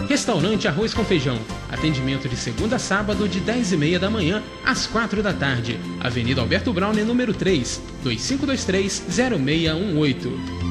Restaurante Arroz com Feijão. Atendimento de segunda a sábado de 10h30 da manhã às 4 da tarde. Avenida Alberto Browne, número 3, 2523-0618.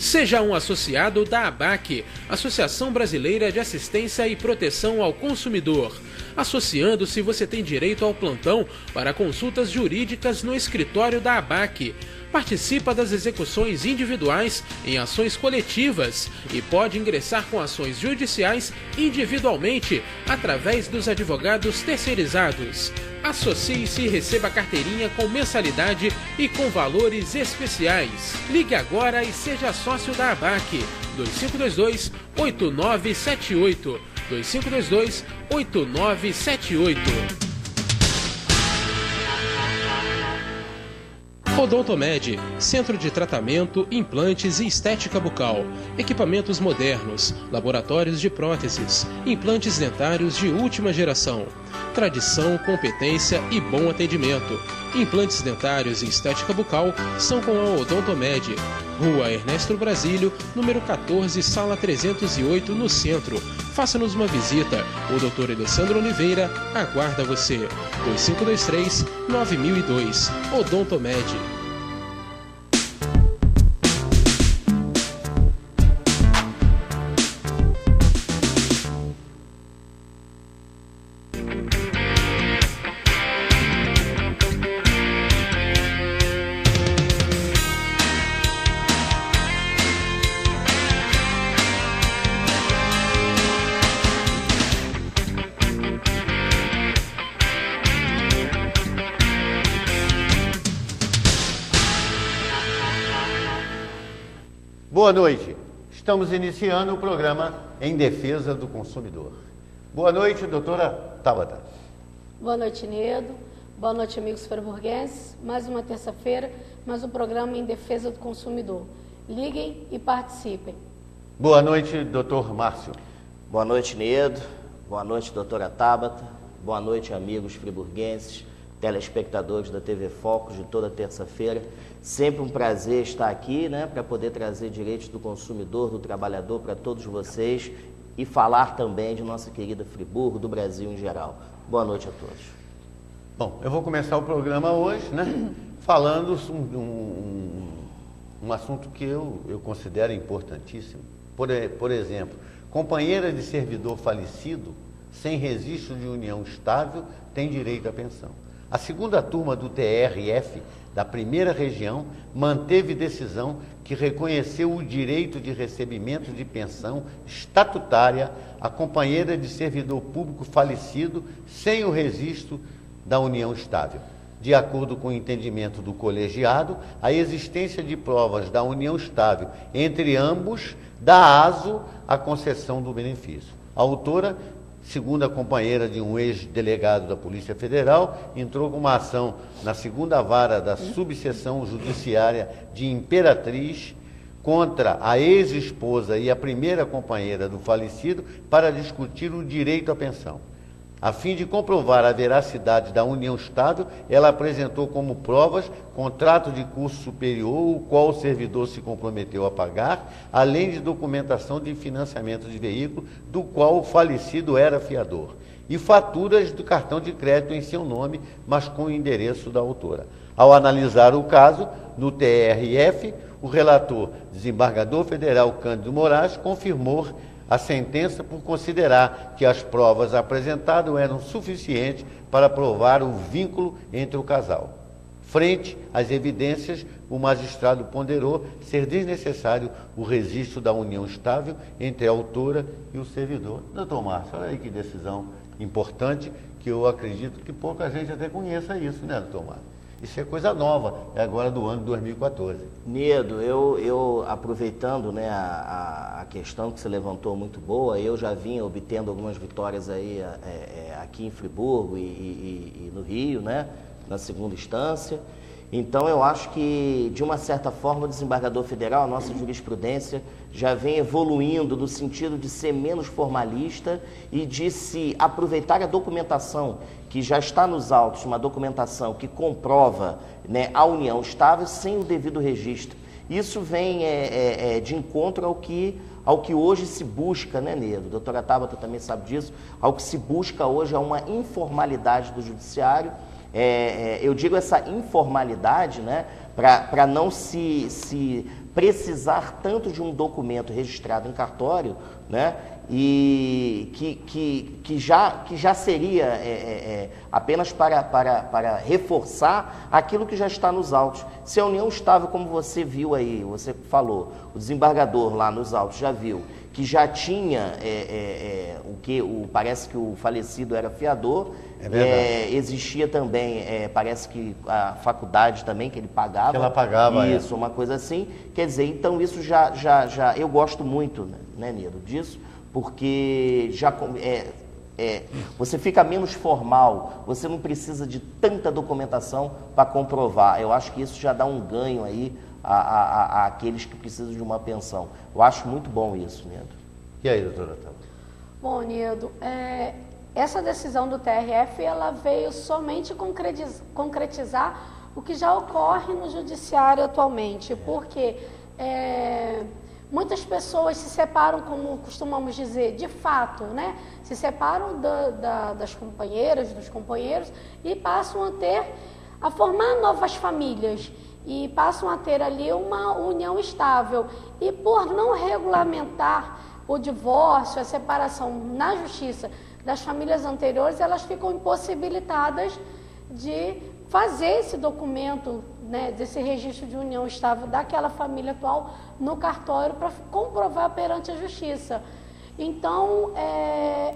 Seja um associado da ABAC, Associação Brasileira de Assistência e Proteção ao Consumidor. Associando-se, você tem direito ao plantão para consultas jurídicas no escritório da ABAC. Participa das execuções individuais em ações coletivas e pode ingressar com ações judiciais individualmente através dos advogados terceirizados. Associe-se e receba carteirinha com mensalidade e com valores especiais. Ligue agora e seja sócio da ABAC. 2522-8978. 2522-8978. Odontomed, Centro de Tratamento, Implantes e Estética Bucal. Equipamentos modernos, laboratórios de próteses, implantes dentários de última geração. Tradição, competência e bom atendimento. Implantes dentários e estética bucal são com a Odontomed. Rua Ernesto Brasílio, número 14, sala 308, no centro. Faça-nos uma visita. O Dr. Alessandro Oliveira aguarda você. 2523-9002. Odontomed. Boa noite. Estamos iniciando o programa Em Defesa do Consumidor. Boa noite, doutora Tabata. Boa noite, Nedo. Boa noite, amigos friburguenses. Mais uma terça-feira, mais um programa Em Defesa do Consumidor. Liguem e participem. Boa noite, doutor Márcio. Boa noite, Nedo. Boa noite, doutora Tabata. Boa noite, amigos friburguenses, telespectadores da TV Focus de toda terça-feira. Sempre um prazer estar aqui, né, para poder trazer direitos do consumidor, do trabalhador para todos vocês e falar também de nossa querida Friburgo, do Brasil em geral. Boa noite a todos. Bom, eu vou começar o programa hoje, né, falando um assunto que eu considero importantíssimo. Por exemplo, companheira de servidor falecido, sem registro de união estável, tem direito à pensão. A segunda turma do TRF da primeira região manteve decisão que reconheceu o direito de recebimento de pensão estatutária à companheira de servidor público falecido sem o registro da união estável. De acordo com o entendimento do colegiado, a existência de provas da união estável entre ambos dá aso à concessão do benefício. A autora, segunda companheira de um ex-delegado da Polícia Federal, entrou com uma ação na segunda vara da subseção judiciária de Imperatriz contra a ex-esposa e a primeira companheira do falecido para discutir o direito à pensão. A fim de comprovar a veracidade da união estável, ela apresentou como provas contrato de curso superior, o qual o servidor se comprometeu a pagar, além de documentação de financiamento de veículo, do qual o falecido era fiador, e faturas do cartão de crédito em seu nome, mas com o endereço da autora. Ao analisar o caso, no TRF, o relator, desembargador federal Cândido Moraes, confirmou a sentença por considerar que as provas apresentadas eram suficientes para provar o vínculo entre o casal. Frente às evidências, o magistrado ponderou ser desnecessário o registro da união estável entre a autora e o servidor. Doutor Márcio, olha aí que decisão importante, que eu acredito que pouca gente até conheça isso, né, doutor Márcio? Isso é coisa nova, é agora do ano 2014. Nedo, eu aproveitando, né, a questão que você levantou muito boa, eu já vinha obtendo algumas vitórias aí aqui em Friburgo e no Rio, né, na segunda instância. Então eu acho que, de uma certa forma, o desembargador federal, a nossa jurisprudência, já vem evoluindo no sentido de ser menos formalista e de se aproveitar a documentação que já está nos autos, uma documentação que comprova, né, a união estável sem o devido registro. Isso vem de encontro ao que hoje se busca, né, Nedo? A doutora Tabata também sabe disso. Ao que se busca hoje é uma informalidade do judiciário. Eu digo essa informalidade, né, para não se precisar tanto de um documento registrado em cartório, né, e que já seria apenas para reforçar aquilo que já está nos autos. Se a união estável, como você viu aí, você falou, o desembargador lá nos autos já viu que já tinha parece que o falecido era fiador, existia também, parece que a faculdade também que ele pagava. Que ela pagava, isso, uma coisa assim. Quer dizer, então isso já eu gosto muito, né, Nedo, disso, porque você fica menos formal, você não precisa de tanta documentação para comprovar. Eu acho que isso já dá um ganho aí àqueles que precisam de uma pensão. Eu acho muito bom isso, Nedo. E aí, doutora Tabata? Bom, Nedo, essa decisão do TRF, ela veio somente concretizar o que já ocorre no judiciário atualmente, porque muitas pessoas se separam, como costumamos dizer, de fato, né? Se separam das companheiras, dos companheiros e passam a formar novas famílias e passam a ter ali uma união estável. E por não regulamentar o divórcio, a separação na justiça das famílias anteriores, elas ficam impossibilitadas de fazer esse documento, né, desse registro de união estável daquela família atual no cartório para comprovar perante a justiça. Então,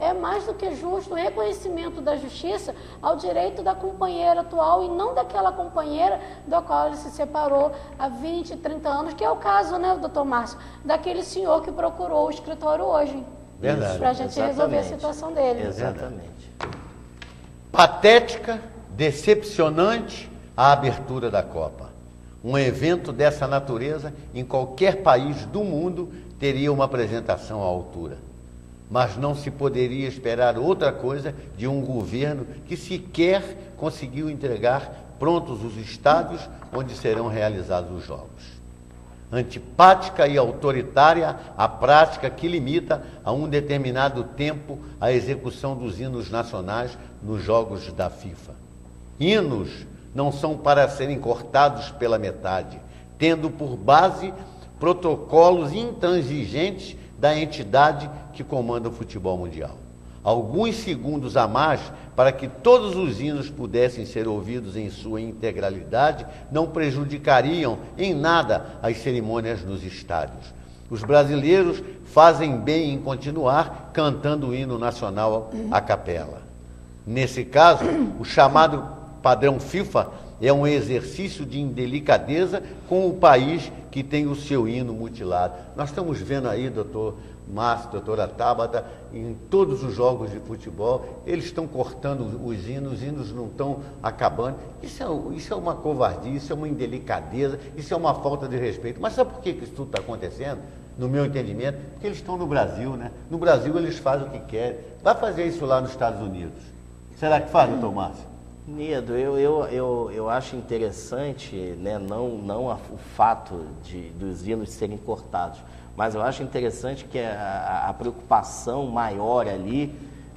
é mais do que justo o reconhecimento da justiça ao direito da companheira atual e não daquela companheira da qual ele se separou há 20, 30 anos, que é o caso, né, doutor Márcio, daquele senhor que procurou o escritório hoje. Verdade. Para a gente resolver a situação dele. Exatamente. Patética, decepcionante a abertura da Copa. Um evento dessa natureza, em qualquer país do mundo, teria uma apresentação à altura. Mas não se poderia esperar outra coisa de um governo que sequer conseguiu entregar prontos os estádios onde serão realizados os jogos. Antipática e autoritária a prática que limita a um determinado tempo a execução dos hinos nacionais nos jogos da FIFA. Hinos não são para serem cortados pela metade, tendo por base protocolos intransigentes da entidade que comanda o futebol mundial. Alguns segundos a mais para que todos os hinos pudessem ser ouvidos em sua integralidade não prejudicariam em nada as cerimônias nos estádios. Os brasileiros fazem bem em continuar cantando o hino nacional à capela. Nesse caso, o chamado padrão FIFA é um exercício de indelicadeza com o país que tem o seu hino mutilado. Nós estamos vendo aí, doutor Márcio, doutora Tabata, em todos os jogos de futebol, eles estão cortando os hinos não estão acabando. Isso é uma covardia, isso é uma indelicadeza, isso é uma falta de respeito. Mas sabe por que isso tudo está acontecendo? No meu entendimento, porque eles estão no Brasil, né? No Brasil eles fazem o que querem. Vai fazer isso lá nos Estados Unidos. Será que faz, doutor Márcio? Nedo, eu acho interessante, né, não o fato dos hinos serem cortados, mas eu acho interessante que a preocupação maior ali,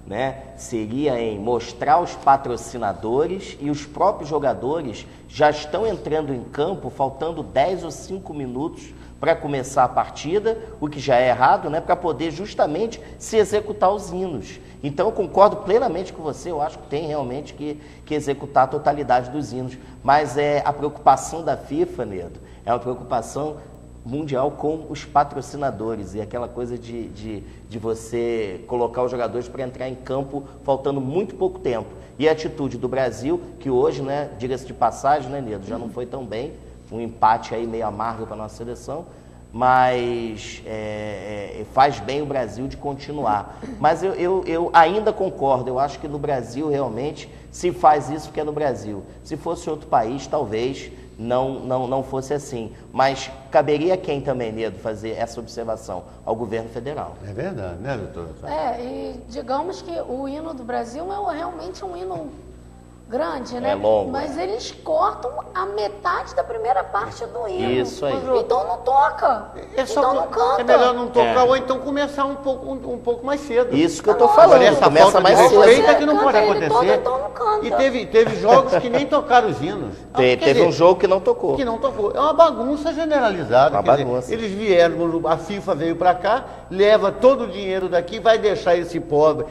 né, seria em mostrar os patrocinadores, e os próprios jogadores já estão entrando em campo faltando 10 ou 5 minutos para começar a partida, o que já é errado, né, para poder justamente se executar os hinos. Então eu concordo plenamente com você, eu acho que tem realmente que executar a totalidade dos hinos, mas a preocupação da FIFA, Nedo, é uma preocupação mundial com os patrocinadores, e aquela coisa de você colocar os jogadores para entrar em campo faltando muito pouco tempo. E a atitude do Brasil, que hoje, né, diga-se de passagem, né, Nedo, já não foi tão bem, um empate aí meio amargo para a nossa seleção, mas faz bem o Brasil de continuar. Mas eu ainda concordo, eu acho que no Brasil realmente se faz isso porque é no Brasil. Se fosse outro país, talvez não fosse assim. Mas caberia a quem também, Nedo, fazer essa observação? Ao governo federal. É verdade, né, doutora? E digamos que o hino do Brasil é realmente um hino grande, né? É longo. Mas eles cortam a metade da primeira parte do hino. Isso aí. Então não toca. Então não canta. É melhor não tocar ou então começar um pouco mais cedo. Isso que eu tô falando. Agora, essa Começa falta mais de cedo. respeito é que não pode Canta ele acontecer. todo, então não canta. E teve jogos que nem tocaram os hinos. Quer Teve dizer, um jogo que não tocou. que não tocou. É uma bagunça generalizada. Uma Quer dizer, bagunça. eles vieram, a FIFA veio para cá, leva todo o dinheiro daqui, vai deixar esse povo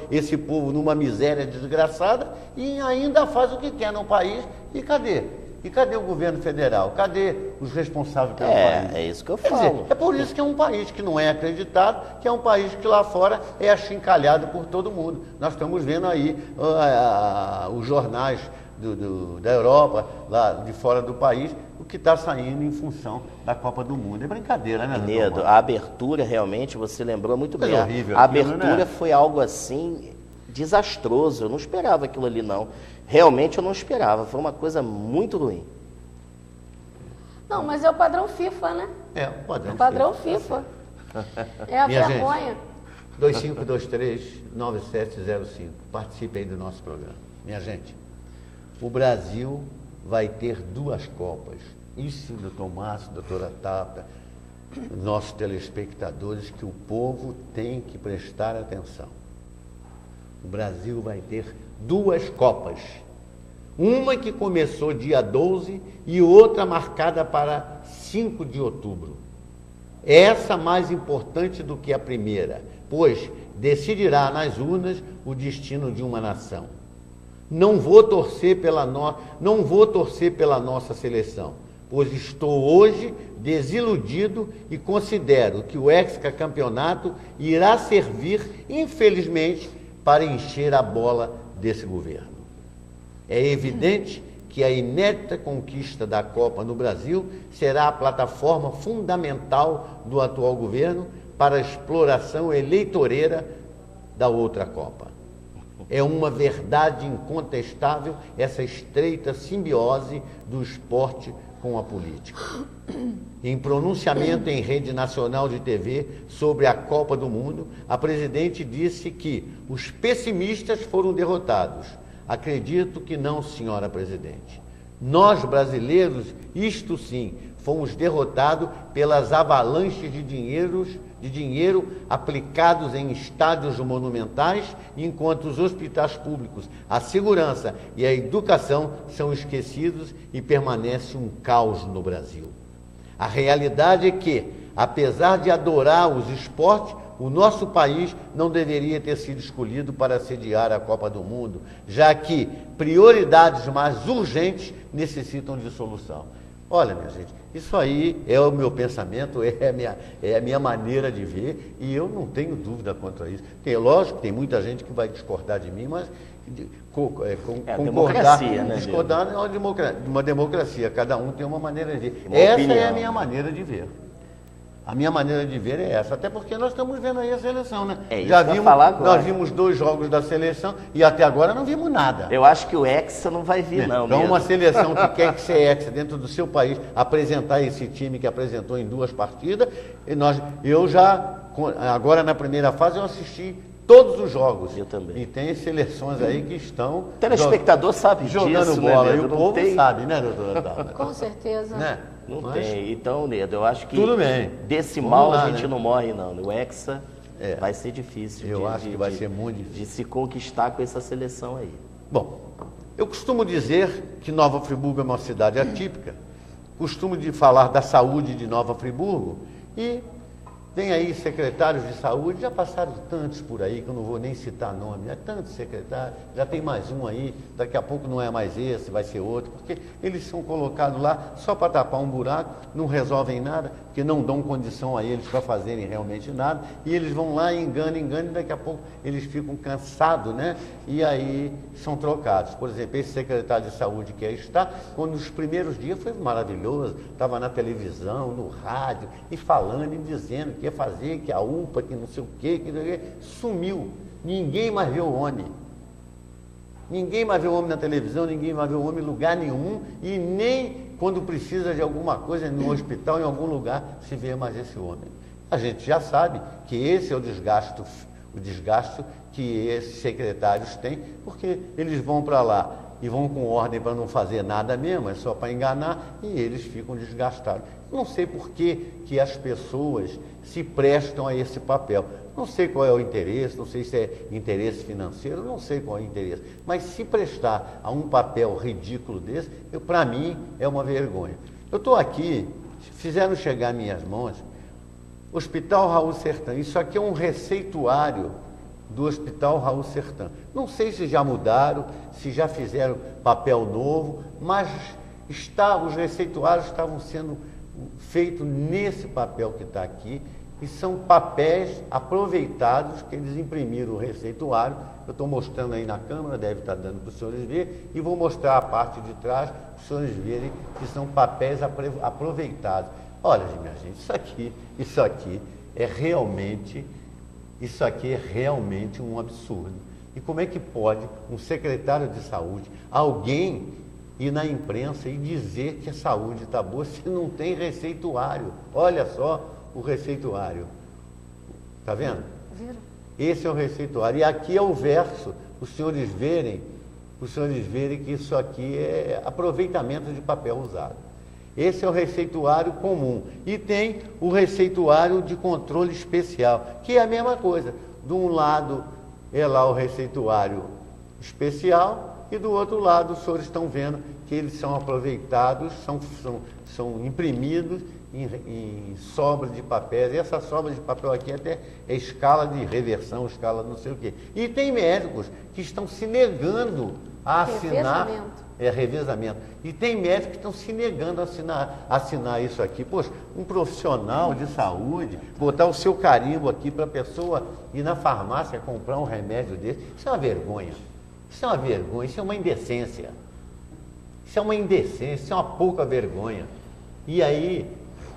numa miséria desgraçada e ainda faz o que quer no país. E cadê? E cadê o governo federal? Cadê os responsáveis pelo país? É isso que eu Quer falo. dizer, é por isso que é um país que não é acreditado, que é um país que lá fora é achincalhado por todo mundo. Nós estamos vendo aí os jornais da Europa, lá de fora do país, o que está saindo em função da Copa do Mundo. É brincadeira, né, doutor? Nedo, a abertura realmente, você lembrou muito bem. Horrível A aquilo, abertura né? foi algo assim desastroso. Eu não esperava aquilo ali, não. Realmente eu não esperava. Foi uma coisa muito ruim. Não, mas é o padrão FIFA, né? É, o padrão. O padrão FIFA. É a Minha vergonha. 2523-9705. Participe aí do nosso programa. Minha gente, o Brasil vai ter 2 Copas. Isso, doutor Márcio, doutora Tapa, nossos telespectadores, que o povo tem que prestar atenção. O Brasil vai ter 2 Copas. Uma que começou dia 12 e outra marcada para 5 de outubro. Essa mais importante do que a primeira, pois decidirá nas urnas o destino de uma nação. Não vou torcer pela nossa seleção, pois estou hoje desiludido e considero que o hexacampeonato irá servir, infelizmente, para encher a bola desse governo. É evidente que a inédita conquista da Copa no Brasil será a plataforma fundamental do atual governo para a exploração eleitoreira da outra Copa. É uma verdade incontestável essa estreita simbiose do esporte com a política. Em pronunciamento em rede nacional de TV sobre a Copa do Mundo, a presidente disse que os pessimistas foram derrotados. Acredito que não, senhora presidente. Nós, brasileiros, isto sim, fomos derrotados pelas avalanches de dinheiro aplicados em estádios monumentais, enquanto os hospitais públicos, a segurança e a educação são esquecidos e permanece um caos no Brasil. A realidade é que, apesar de adorar os esportes, o nosso país não deveria ter sido escolhido para sediar a Copa do Mundo, já que prioridades mais urgentes necessitam de solução. Olha, minha gente, isso aí é o meu pensamento, é a minha maneira de ver, e eu não tenho dúvida quanto a isso. Lógico, tem muita gente que vai discordar de mim, mas discordar é uma democracia, cada um tem uma maneira de ver. Essa é a minha maneira de ver. A minha maneira de ver é essa, até porque nós estamos vendo aí a seleção, né? Nós vimos 2 jogos da seleção e até agora não vimos nada. Eu acho que o Hexa não vai vir, não. Então, uma seleção que quer que ser Hexa dentro do seu país, apresentar esse time que apresentou em 2 partidas, agora na primeira fase eu assisti todos os jogos. Eu também. E tem seleções aí que estão... O telespectador sabe jogando disso, bola, né, e o povo sabe, né, doutora Tala? Com certeza. Né? Não tem. Então, Nedo, eu acho que tudo bem. Desse mal lá, a gente né? não morre, não. O Hexa Vai ser difícil. Eu acho que vai ser muito difícil de se conquistar com essa seleção aí. Bom, eu costumo dizer que Nova Friburgo é uma cidade atípica, costumo de falar da saúde de Nova Friburgo e tem aí secretários de saúde, já passaram tantos por aí, que eu não vou nem citar nome, tantos secretários, já tem mais um aí, daqui a pouco não é mais esse, vai ser outro, porque eles são colocados lá só para tapar um buraco, não resolvem nada, porque não dão condição a eles para fazerem realmente nada, e eles vão lá, enganam, e daqui a pouco eles ficam cansados, né? E aí são trocados. Por exemplo, esse secretário de saúde que aí está, quando nos primeiros dias foi maravilhoso, estava na televisão, no rádio, e falando e dizendo que ia fazer, que a UPA, que não sei o quê, sumiu. Ninguém mais vê o homem. Ninguém mais vê o homem na televisão, ninguém mais vê o homem em lugar nenhum, e nem quando precisa de alguma coisa no hospital, em algum lugar, se vê mais esse homem. A gente já sabe que esse é o desgaste que esses secretários têm, porque eles vão para lá e vão com ordem para não fazer nada mesmo, é só para enganar, e eles ficam desgastados. Não sei por que as pessoas se prestam a esse papel. Não sei qual é o interesse, não sei se é interesse financeiro, não sei qual é o interesse. Mas se prestar a um papel ridículo desse, para mim é uma vergonha. Eu estou aqui, fizeram chegar em minhas mãos, Hospital Raul Sertã. Isso aqui é um receituário do Hospital Raul Sertã. Não sei se já mudaram, se já fizeram papel novo, mas os receituários estavam sendo feitos nesse papel que está aqui, e são papéis aproveitados que eles imprimiram o receituário. Eu estou mostrando aí na câmera, deve estar dando para os senhores verem, e vou mostrar a parte de trás para os senhores verem que são papéis aproveitados. Olha, minha gente, isso aqui é realmente um absurdo. E como é que pode um secretário de saúde, alguém ir na imprensa e dizer que a saúde está boa se não tem receituário? Olha só o receituário. Está vendo? Viram? Esse é o receituário. E aqui é o verso, os senhores verem que isso aqui é aproveitamento de papel usado. Esse é o receituário comum. E tem o receituário de controle especial, que é a mesma coisa. De um lado é lá o receituário especial e do outro lado os senhores estão vendo que eles são aproveitados, são imprimidos em sobra de papéis. E essa sobra de papel aqui até é escala de reversão, escala não sei o quê. E tem médicos que estão se negando a assinar... revezamento. E tem médicos que estão se negando a assinar isso aqui. Poxa, um profissional de saúde, botar o seu carimbo aqui para a pessoa ir na farmácia comprar um remédio desse, isso é uma vergonha. Isso é uma vergonha, isso é uma indecência. Isso é uma indecência, isso é uma pouca vergonha. E aí,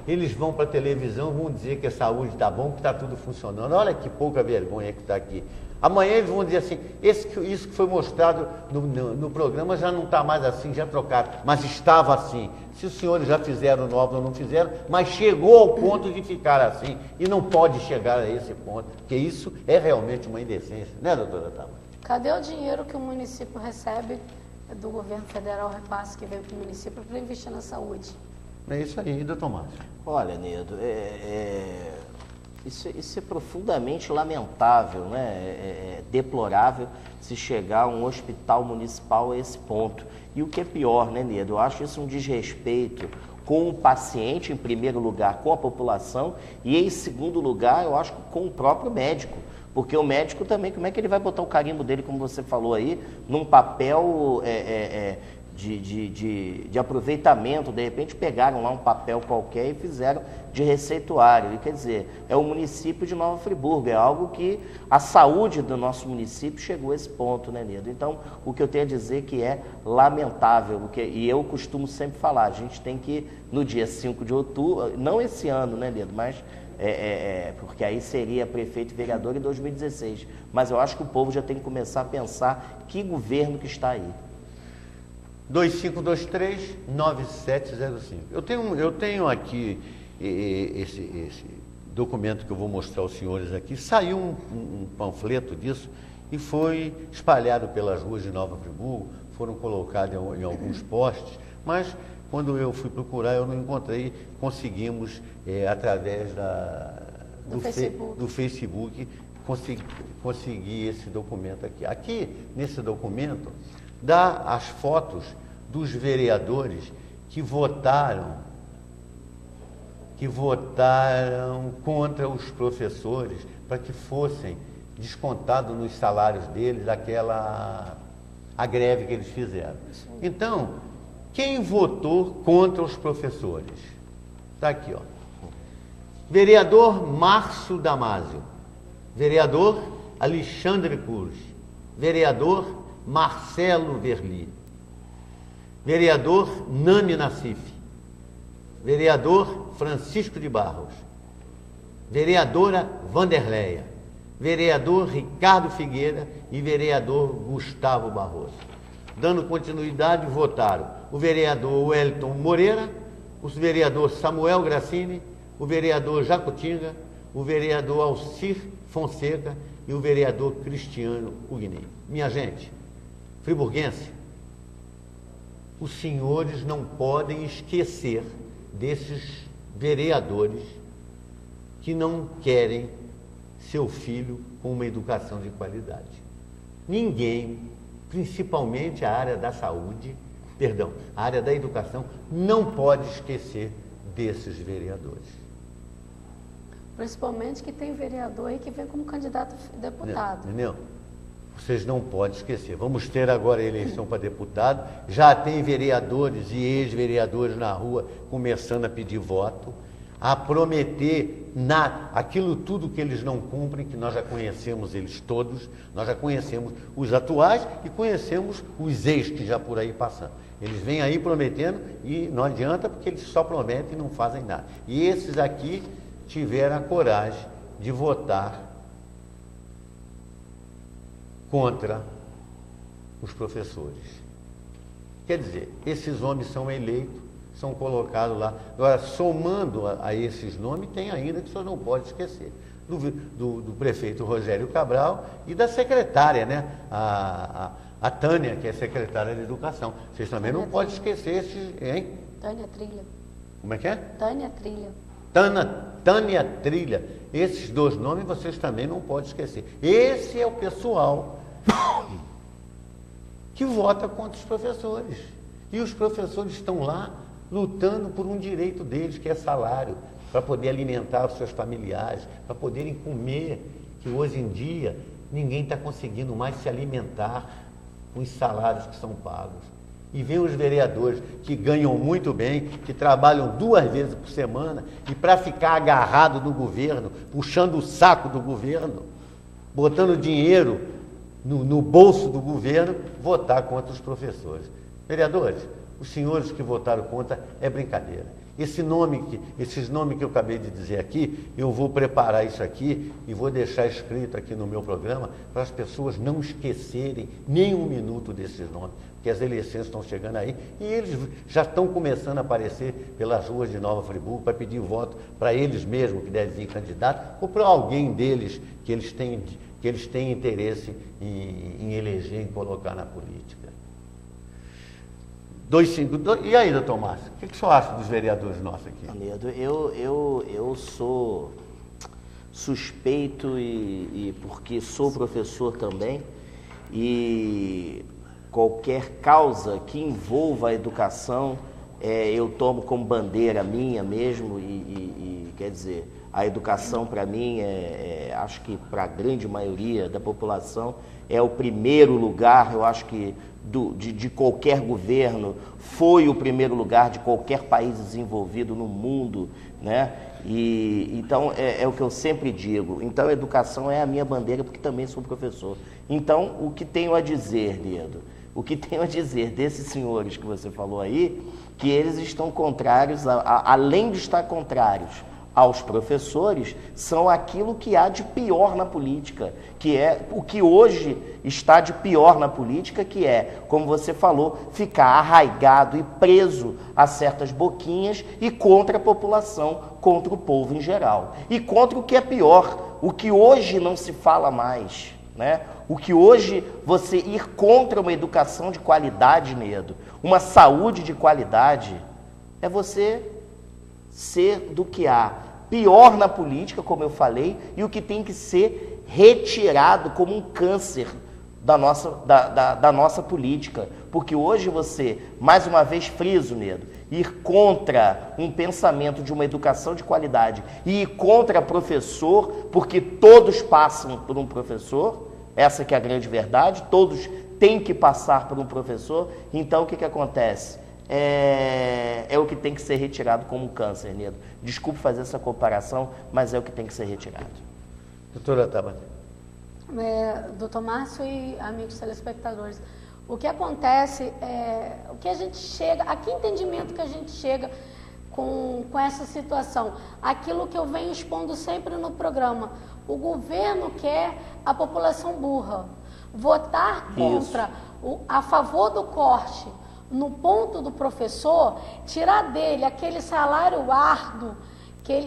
eles vão para a televisão, vão dizer que a saúde está bom, que está tudo funcionando. Olha que pouca vergonha que está aqui. Amanhã eles vão dizer assim, isso que foi mostrado no programa já não está mais assim, já trocaram, mas estava assim. Se os senhores já fizeram novos ou não fizeram, mas chegou ao ponto de ficar assim, e não pode chegar a esse ponto, porque isso é realmente uma indecência, né, doutora Tama? Cadê o dinheiro que o município recebe do governo federal, repasse que veio para o município para investir na saúde? É isso aí, doutor Márcio. Olha, Nedo, isso é profundamente lamentável, né? É deplorável se chegar a um hospital municipal a esse ponto. E o que é pior, né, Nedo? Eu acho isso um desrespeito com o paciente, em primeiro lugar, com a população, e em segundo lugar, eu acho com o próprio médico. Porque o médico também, como é que ele vai botar o carimbo dele, como você falou aí, num papel de aproveitamento? De repente pegaram lá um papel qualquer e fizeram de receituário. E quer dizer, é o município de Nova Friburgo, é algo que a saúde do nosso município chegou a esse ponto, né, Nedo? Então, o que eu tenho a dizer que é lamentável, e eu costumo sempre falar, a gente tem que, no dia 5 de outubro, não esse ano, né, Nedo, mas... porque aí seria prefeito e vereador em 2016. Mas eu acho que o povo já tem que começar a pensar que governo que está aí. 2523-9705. Eu tenho aqui esse documento que eu vou mostrar aos senhores aqui. Saiu um panfleto disso e foi espalhado pelas ruas de Nova Friburgo, foram colocados em alguns postes, mas quando eu fui procurar eu não encontrei. Conseguimos, através do Facebook conseguir esse documento aqui. Aqui, nesse documento, dá as fotos dos vereadores que votaram contra os professores para que fossem descontados nos salários deles a greve que eles fizeram. Então, quem votou contra os professores? Está aqui, ó. Vereador Márcio Damasio, vereador Alexandre Cruz, vereador Marcelo Verli, vereador Nani Nassif, vereador Francisco de Barros, vereadora Vanderleia, vereador Ricardo Figueira e vereador Gustavo Barroso. Dando continuidade, votaram o vereador Wellington Moreira, o vereador Samuel Grassini, o vereador Jacutinga, o vereador Alcir Fonseca e o vereador Cristiano Ugni. Minha gente, friburguense, os senhores não podem esquecer desses vereadores que não querem seu filho com uma educação de qualidade. Ninguém, principalmente a área da saúde, a área da educação, não pode esquecer desses vereadores. Principalmente que tem vereador aí que vem como candidato a deputado. Entendeu? Vocês não podem esquecer. Vamos ter agora a eleição para deputado. Já tem vereadores e ex-vereadores na rua começando a pedir voto, a prometer aquilo tudo que eles não cumprem, que nós já conhecemos eles todos, nós já conhecemos os atuais e conhecemos os ex que já por aí passam. Eles vêm aí prometendo e não adianta porque eles só prometem e não fazem nada. E esses aqui tiveram a coragem de votar contra os professores. Quer dizer, esses homens são eleitos, são colocados lá. Agora, somando a esses nomes, tem ainda que o senhor não pode esquecer, do prefeito Rogério Cabral e da secretária, né? A Tânia, que é secretária de Educação. Vocês também não podem esquecer esses, hein? Tânia Trilha. Como é que é? Tânia Trilha. Tânia Trilha. Esses dois nomes vocês também não podem esquecer. Esse é o pessoal que vota contra os professores. E os professores estão lá lutando por um direito deles, que é salário, para poder alimentar os seus familiares, para poderem comer, que hoje em dia ninguém está conseguindo mais se alimentar com os salários que são pagos. E vem os vereadores que ganham muito bem, que trabalham 2 vezes por semana, e para ficar agarrado no governo, puxando o saco do governo, botando dinheiro no bolso do governo, votar contra os professores. Vereadores, os senhores que votaram contra é brincadeira. Esses nomes que eu acabei de dizer aqui, eu vou preparar isso aqui e vou deixar escrito aqui no meu programa para as pessoas não esquecerem nem um minuto desses nomes, porque as eleições estão chegando aí e eles já estão começando a aparecer pelas ruas de Nova Friburgo para pedir voto para eles mesmos que devem vir candidato ou para alguém deles que eles têm interesse em eleger, em colocar na política. 252. E aí, doutor Márcio, o que o senhor acha dos vereadores nossos aqui? Leandro, eu sou suspeito e porque sou professor também, e qualquer causa que envolva a educação, eu tomo como bandeira minha mesmo, e quer dizer, a educação para mim, acho que para a grande maioria da população, é o primeiro lugar, eu acho que de qualquer governo, foi o primeiro lugar de qualquer país desenvolvido no mundo, né? E então é o que eu sempre digo. Então a educação é a minha bandeira, porque também sou professor. Então o que tenho a dizer, Leandro? O que tenho a dizer desses senhores que você falou aí, que eles estão contrários, além de estar contrários aos professores, são aquilo que há de pior na política, que é o que hoje está de pior na política, que é, como você falou, ficar arraigado e preso a certas boquinhas e contra a população, contra o povo em geral. E contra o que é pior, o que hoje não se fala mais, né? O que hoje você ir contra uma educação de qualidade, Nedo, uma saúde de qualidade, é você ser do que há pior na política, como eu falei, e o que tem que ser retirado como um câncer da nossa política. Porque hoje você, mais uma vez friso, Nedo, ir contra um pensamento de uma educação de qualidade e ir contra professor, porque todos passam por um professor, essa que é a grande verdade, todos têm que passar por um professor. Então o que acontece? É o que tem que ser retirado como um câncer, Nedo. Desculpe fazer essa comparação, mas é o que tem que ser retirado. Doutora Tabata. Doutor Márcio e amigos telespectadores, o que acontece o que a gente chega, a que entendimento que a gente chega com essa situação? Aquilo que eu venho expondo sempre no programa: o governo quer a população burra. Votar contra, a favor do corte no ponto do professor, tirar dele aquele salário árduo,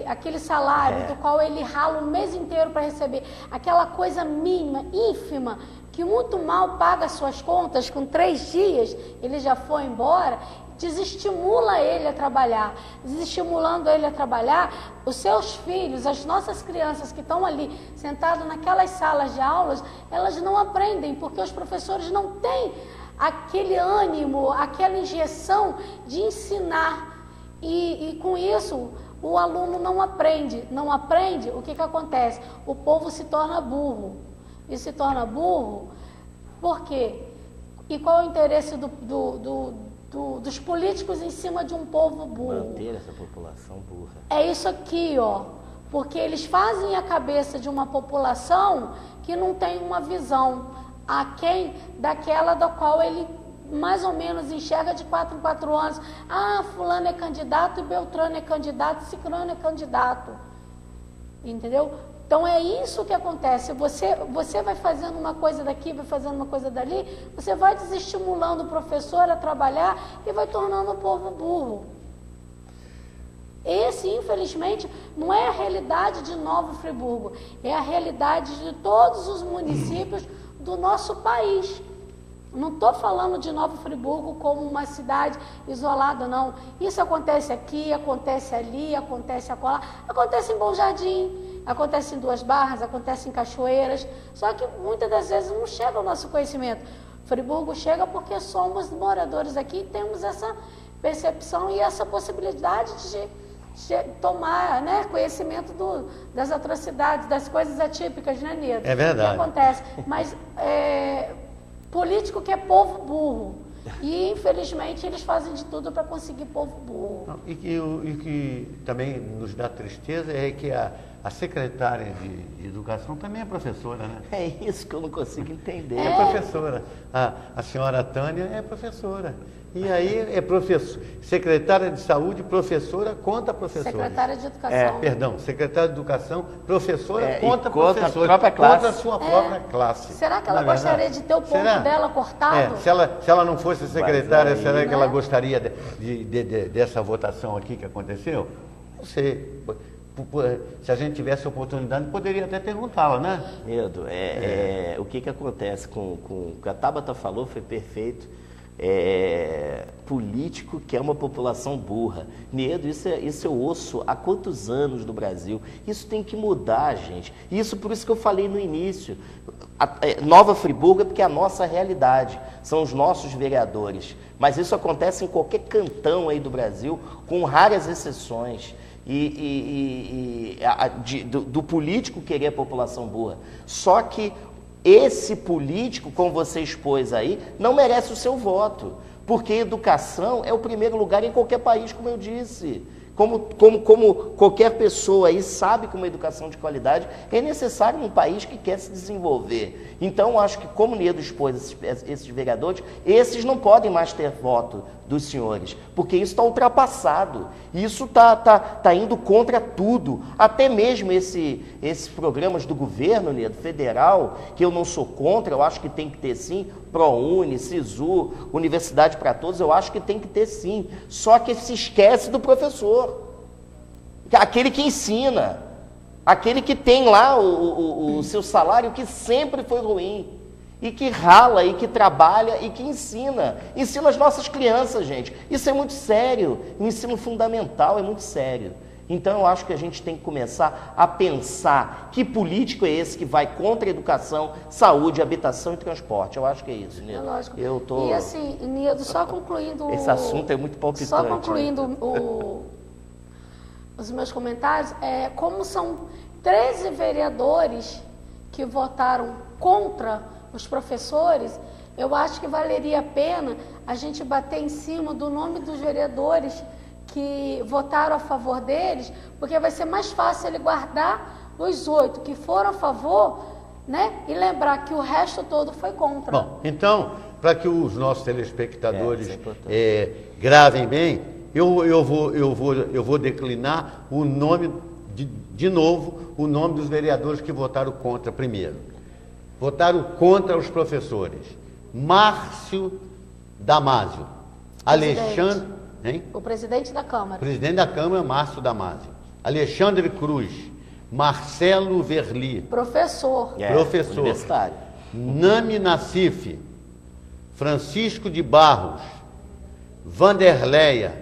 aquele salário do qual ele rala o mês inteiro para receber, aquela coisa mínima, ínfima, que muito mal paga as suas contas, com 3 dias ele já foi embora, desestimula ele a trabalhar. Desestimulando ele a trabalhar, os seus filhos, as nossas crianças que estão ali sentadas naquelas salas de aulas, elas não aprendem, porque os professores não têm aquele ânimo, aquela injeção de ensinar. E com isso, o aluno não aprende. Não aprende, o que acontece? O povo se torna burro. E se torna burro por quê? E qual é o interesse dos políticos em cima de um povo burro? Manter essa população burra. É isso aqui, ó. Porque eles fazem a cabeça de uma população que não tem uma visão aquém daquela da qual ele mais ou menos enxerga de 4 em 4 anos. Ah, fulano é candidato, e Beltrano é candidato, Cicrano é candidato. Entendeu? Então é isso que acontece. Você vai fazendo uma coisa daqui, vai fazendo uma coisa dali, você vai desestimulando o professor a trabalhar e vai tornando o povo burro. Esse, infelizmente, não é a realidade de Nova Friburgo, é a realidade de todos os municípios do nosso país. Não estou falando de Nova Friburgo como uma cidade isolada, não. Isso acontece aqui, acontece ali, acontece acolá, acontece em Bom Jardim, acontece em Duas Barras, acontece em Cachoeiras, só que muitas das vezes não chega ao nosso conhecimento. Friburgo chega porque somos moradores aqui e temos essa percepção e essa possibilidade de tomar, né, conhecimento das atrocidades, das coisas atípicas, né, Nedo? É verdade. Que acontece. Mas político que é povo burro. E, infelizmente, eles fazem de tudo para conseguir povo burro. Não, e que também nos dá tristeza é que a secretária de Educação também é professora, né? É isso que eu não consigo entender. É professora. A senhora Tânia é professora. E aí é secretária de Saúde, professora contra professora. Secretária de Educação. Secretária de Educação, professora contra contra professora. A própria classe. Contra a sua própria classe. Será que ela gostaria de ter o ponto dela cortado? Se ela não fosse secretária, aí, será que ela gostaria dessa votação aqui que aconteceu? Não sei. Se a gente tivesse oportunidade, poderia até perguntá-la, né? Nedo, o que acontece com o que a Tabata falou foi perfeito. Político que é uma população burra. Nedo, isso eu ouço há quantos anos no Brasil? Isso tem que mudar, gente. Por isso que eu falei no início. Nova Friburgo é porque é a nossa realidade, são os nossos vereadores. Mas isso acontece em qualquer cantão aí do Brasil, com raras exceções. Do político querer a população burra. Só que esse político, como você expôs aí, não merece o seu voto, porque educação é o primeiro lugar em qualquer país, como eu disse. Como qualquer pessoa aí sabe que uma educação de qualidade é necessária num país que quer se desenvolver. Então, acho que, como o Nedo expôs esses vereadores, esses não podem mais ter voto dos senhores, porque isso está ultrapassado. Isso está indo contra tudo. Até mesmo esses programas do governo, Nedo, federal, que eu não sou contra, eu acho que tem que ter sim, ProUni, SISU, Universidade para Todos, eu acho que tem que ter sim. Só que se esquece do professor, aquele que ensina, aquele que tem lá o seu salário que sempre foi ruim, e que rala, e que trabalha, e que ensina as nossas crianças, gente. Isso é muito sério, o ensino fundamental é muito sério. Então eu acho que a gente tem que começar a pensar que político é esse que vai contra a educação, saúde, habitação e transporte. Eu acho que é isso, Nido. É lógico. Eu tô... E assim, Nido, só concluindo... Esse assunto é muito palpitante. Só concluindo os meus comentários, como são 13 vereadores que votaram contra os professores, eu acho que valeria a pena a gente bater em cima do nome dos vereadores que votaram a favor deles, porque vai ser mais fácil ele guardar os 8 que foram a favor, né? E lembrar que o resto todo foi contra. Bom, então, para que os nossos telespectadores gravem bem, eu vou declinar o nome, de novo, o nome dos vereadores que votaram contra primeiro. Votaram contra os professores. Márcio Damasio. Alexandre... Hein? O presidente da Câmara. Presidente da Câmara, Márcio Damasio. Alexandre Cruz. Marcelo Verli. Professor. Professor. Universitário. Nami Nassif. Francisco de Barros. Vanderleia.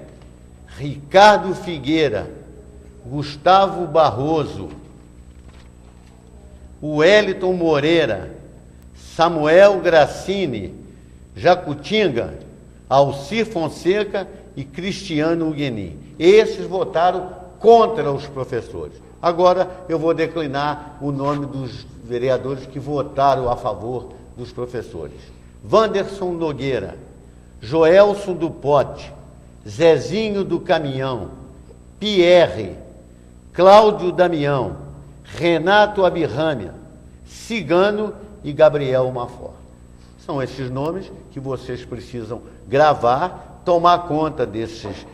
Ricardo Figueira. Gustavo Barroso. Wellington Moreira. Samuel Grassini. Jacutinga. Alcir Fonseca e Cristiano Huguenin. Esses votaram contra os professores. Agora eu vou declinar o nome dos vereadores que votaram a favor dos professores. Wanderson Nogueira, Joelson do Pote, Zezinho do Caminhão, Pierre, Cláudio Damião, Renato Abirrâmia, Cigano e Gabriel Mafor. São esses nomes que vocês precisam gravar, tomar conta desses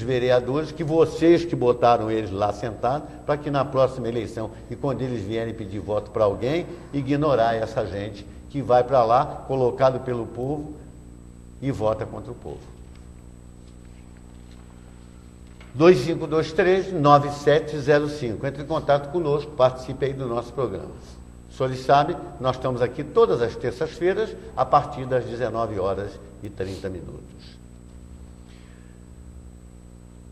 vereadores, que vocês que botaram eles lá sentados, para que na próxima eleição, e quando eles vierem pedir voto para alguém, ignorar essa gente que vai para lá, colocado pelo povo, e vota contra o povo. 2523-9705. Entre em contato conosco, participe aí do nosso programa. O senhor sabe, nós estamos aqui todas as terças-feiras, a partir das 19h30.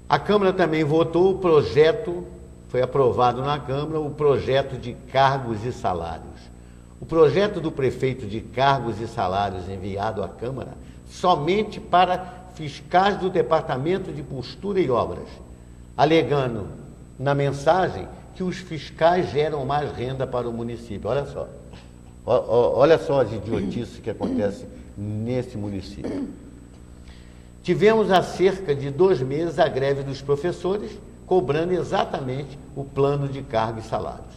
A Câmara também votou o projeto, foi aprovado na Câmara, o projeto de cargos e salários. O projeto do prefeito de cargos e salários enviado à Câmara somente para fiscais do Departamento de Postura e Obras, alegando na mensagem que os fiscais geram mais renda para o município. Olha só. Olha só as idiotices que acontecem nesse município. Tivemos há cerca de 2 meses a greve dos professores, cobrando exatamente o plano de cargo e salários.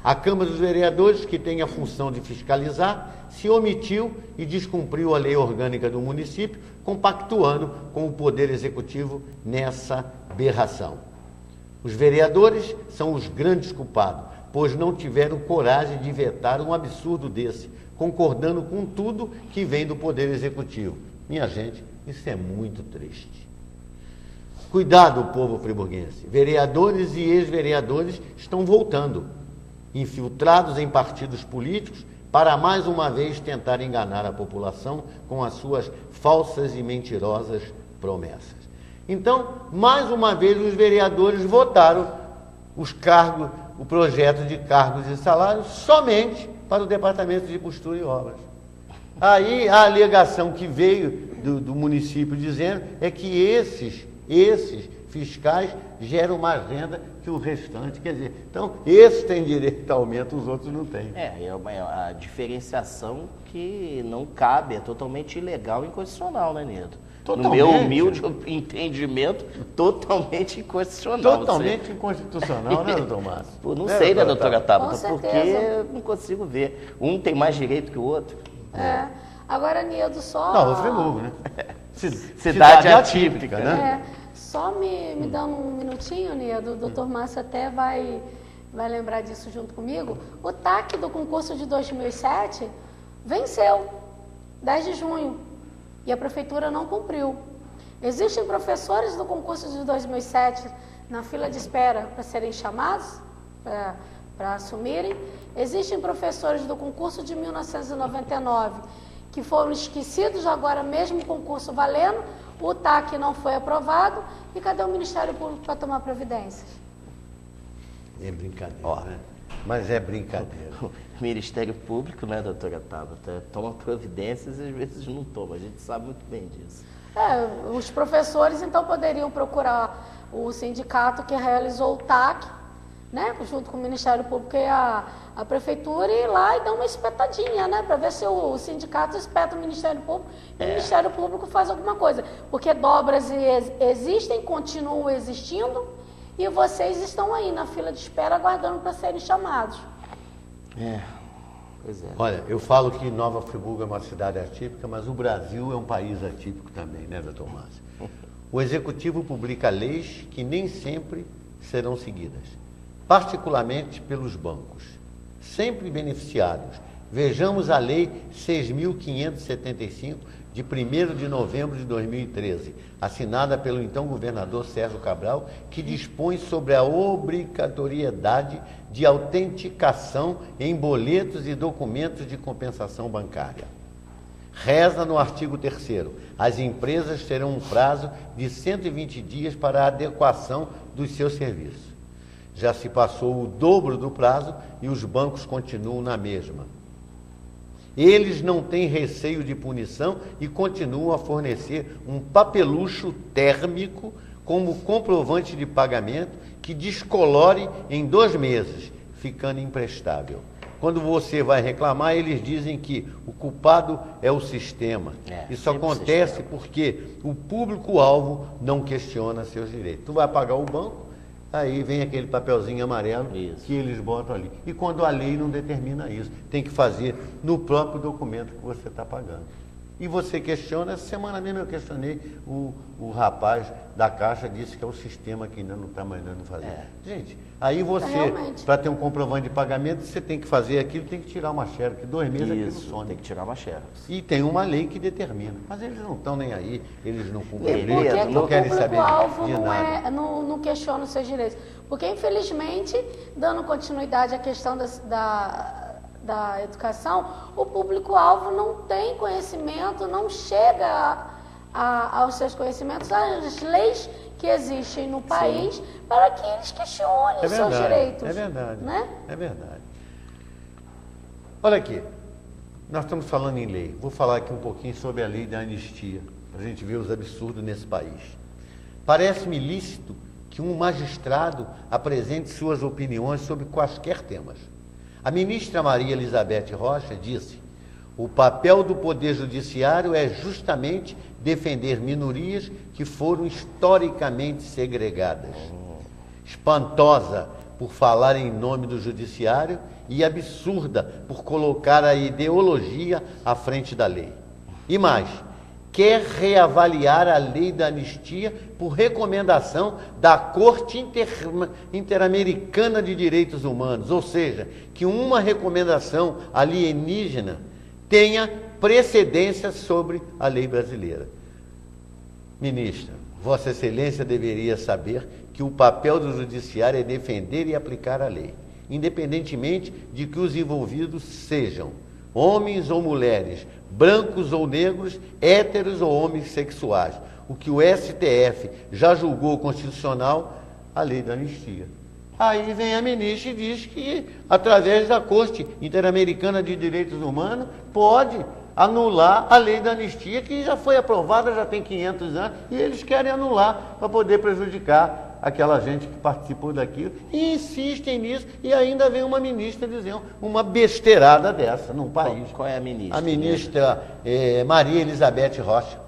A Câmara dos Vereadores, que tem a função de fiscalizar, se omitiu e descumpriu a lei orgânica do município, compactuando com o Poder Executivo nessa aberração. Os vereadores são os grandes culpados, pois não tiveram coragem de vetar um absurdo desse, concordando com tudo que vem do Poder Executivo. Minha gente, isso é muito triste. Cuidado, povo friburguense. Vereadores e ex-vereadores estão voltando, infiltrados em partidos políticos, para mais uma vez tentar enganar a população com as suas falsas e mentirosas promessas. Então, mais uma vez, os vereadores votaram o projeto de cargos e salários somente para o Departamento de Postura e Obras. Aí a alegação que veio do município dizendo é que esses fiscais geram mais renda que o restante. Quer dizer, então, esses têm direito a aumento, os outros não têm. É a diferenciação que não cabe, é totalmente ilegal e inconstitucional, né, Nido? Totalmente. No meu humilde entendimento, totalmente inconstitucional. Totalmente inconstitucional, né, doutor Márcio? Não sei, né, doutora Tabata? Com Porque certeza. não consigo ver. Um tem mais direito que o outro. Agora, Nido, só... Não, Friburgo, né? Cidade atípica, né? Só me dando um minutinho, Nido, o doutor Márcio até vai lembrar disso junto comigo. O TAC do concurso de 2007 venceu, 10 de junho. E a prefeitura não cumpriu. Existem professores do concurso de 2007 na fila de espera para serem chamados, para assumirem. Existem professores do concurso de 1999 que foram esquecidos agora, mesmo o concurso valendo, o TAC não foi aprovado, e cadê o Ministério Público para tomar providências? É brincadeira, né? Mas é brincadeira. O Ministério Público, né, doutora Tabata, toma providências e às vezes não toma, a gente sabe muito bem disso. Os professores, então, poderiam procurar o sindicato que realizou o TAC, né, junto com o Ministério Público e a Prefeitura, e ir lá e dar uma espetadinha, né, para ver se o sindicato espeta o Ministério Público e o Ministério Público faz alguma coisa. Porque dobras existem, continuam existindo, e vocês estão aí na fila de espera aguardando para serem chamados. Pois é. Olha, eu falo que Nova Friburgo é uma cidade atípica, mas o Brasil é um país atípico também, né, doutor Márcio? O Executivo publica leis que nem sempre serão seguidas, particularmente pelos bancos, sempre beneficiados. Vejamos a Lei 6.575, de 1º de novembro de 2013, assinada pelo então governador Sérgio Cabral, que dispõe sobre a obrigatoriedade de autenticação em boletos e documentos de compensação bancária. Reza no artigo 3º, as empresas terão um prazo de 120 dias para a adequação dos seus serviços. Já se passou o dobro do prazo e os bancos continuam na mesma. Eles não têm receio de punição e continuam a fornecer um papelucho térmico como comprovante de pagamento que descolore em 2 meses, ficando imprestável. Quando você vai reclamar, eles dizem que o culpado é o sistema. Isso acontece porque o público-alvo não questiona seus direitos. Tu vai pagar o banco, aí vem aquele papelzinho amarelo que eles botam ali. E quando a lei não determina isso, tem que fazer no próprio documento que você está pagando. E você questiona, essa semana mesmo eu questionei, o rapaz da Caixa disse que é o sistema que ainda não está mandando fazer. Gente, aí você, para ter um comprovante de pagamento, você tem que fazer aquilo, tem que tirar uma xerox, 2 meses aquilo some. Tem que tirar uma xerox. E tem uma lei que determina, mas eles não estão nem aí, eles não cumprem, E por que não querem saber público-alvo de nada. não questiona os seus direitos? Porque, infelizmente, dando continuidade à questão da educação, o público-alvo não tem conhecimento, não chega aos seus conhecimentos, às leis que existem no país, para que eles questionem os seus direitos. É verdade, né? É verdade. Olha aqui, nós estamos falando em lei, vou falar aqui um pouquinho sobre a lei da anistia, para a gente ver os absurdos nesse país. Parece-me lícito que um magistrado apresente suas opiniões sobre quaisquer temas. A ministra Maria Elizabeth Rocha disse: o papel do Poder Judiciário é justamente defender minorias que foram historicamente segregadas. Espantosa por falar em nome do Judiciário e absurda por colocar a ideologia à frente da lei. E mais, quer reavaliar a lei da anistia por recomendação da Corte Interamericana de Direitos Humanos, ou seja, que uma recomendação alienígena tenha precedência sobre a lei brasileira. Ministra, Vossa Excelência deveria saber que o papel do Judiciário é defender e aplicar a lei, independentemente de que os envolvidos sejam homens ou mulheres, brancos ou negros, héteros ou homossexuais, o que o STF já julgou constitucional, a lei da anistia. Aí vem a ministra e diz que, através da Corte Interamericana de Direitos Humanos, pode anular a lei da anistia, que já foi aprovada, já tem 500 anos, e eles querem anular para poder prejudicar aquela gente que participou daquilo, e insistem nisso, e ainda vem uma ministra dizendo uma besteirada dessa no país. Qual é a ministra? A ministra Maria Elizabeth Rocha.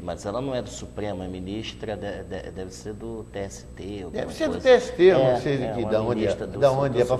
Mas ela não é do Supremo, a ministra deve ser do TST. Deve ser do TST, eu não sei da onde é para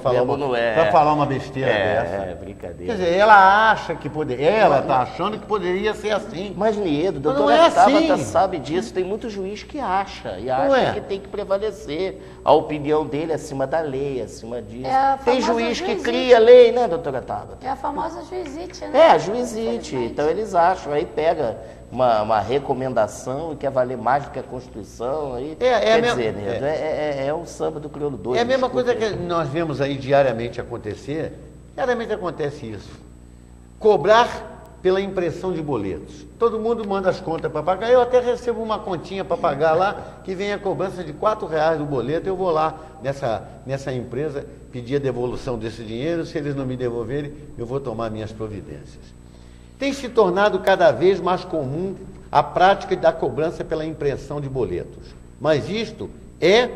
falar uma besteira dessa. É, brincadeira. Quer dizer, ela acha que poderia, ela está achando que poderia ser assim. Mas, Niedo, não doutora é Tabata assim. sabe disso, tem muito juiz que acha, e acha que tem que prevalecer a opinião dele acima da lei, acima disso. Tem juiz que cria lei, né, doutora Tabata? É a famosa juizite, né? É, a juizite. Então eles acham, aí pega uma recomendação e quer valer mais do que a Constituição. Aí, quer dizer, Nedo, é o samba do crioulo doido. É a mesma coisa que nós vemos aí diariamente acontecer. Diariamente acontece isso. Cobrar pela impressão de boletos. Todo mundo manda as contas para pagar, eu até recebo uma continha para pagar lá, que vem a cobrança de R$4 do boleto, eu vou lá nessa empresa pedir a devolução desse dinheiro, se eles não me devolverem, eu vou tomar minhas providências. Tem se tornado cada vez mais comum a prática da cobrança pela impressão de boletos, mas isto é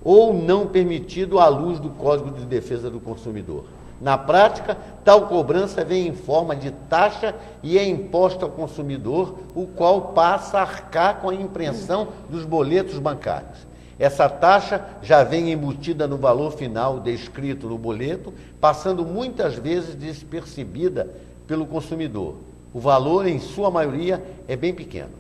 ou não permitido à luz do Código de Defesa do Consumidor. Na prática, tal cobrança vem em forma de taxa e é imposta ao consumidor, o qual passa a arcar com a impressão dos boletos bancários. Essa taxa já vem embutida no valor final descrito no boleto, passando muitas vezes despercebida pelo consumidor. O valor, em sua maioria, é bem pequeno,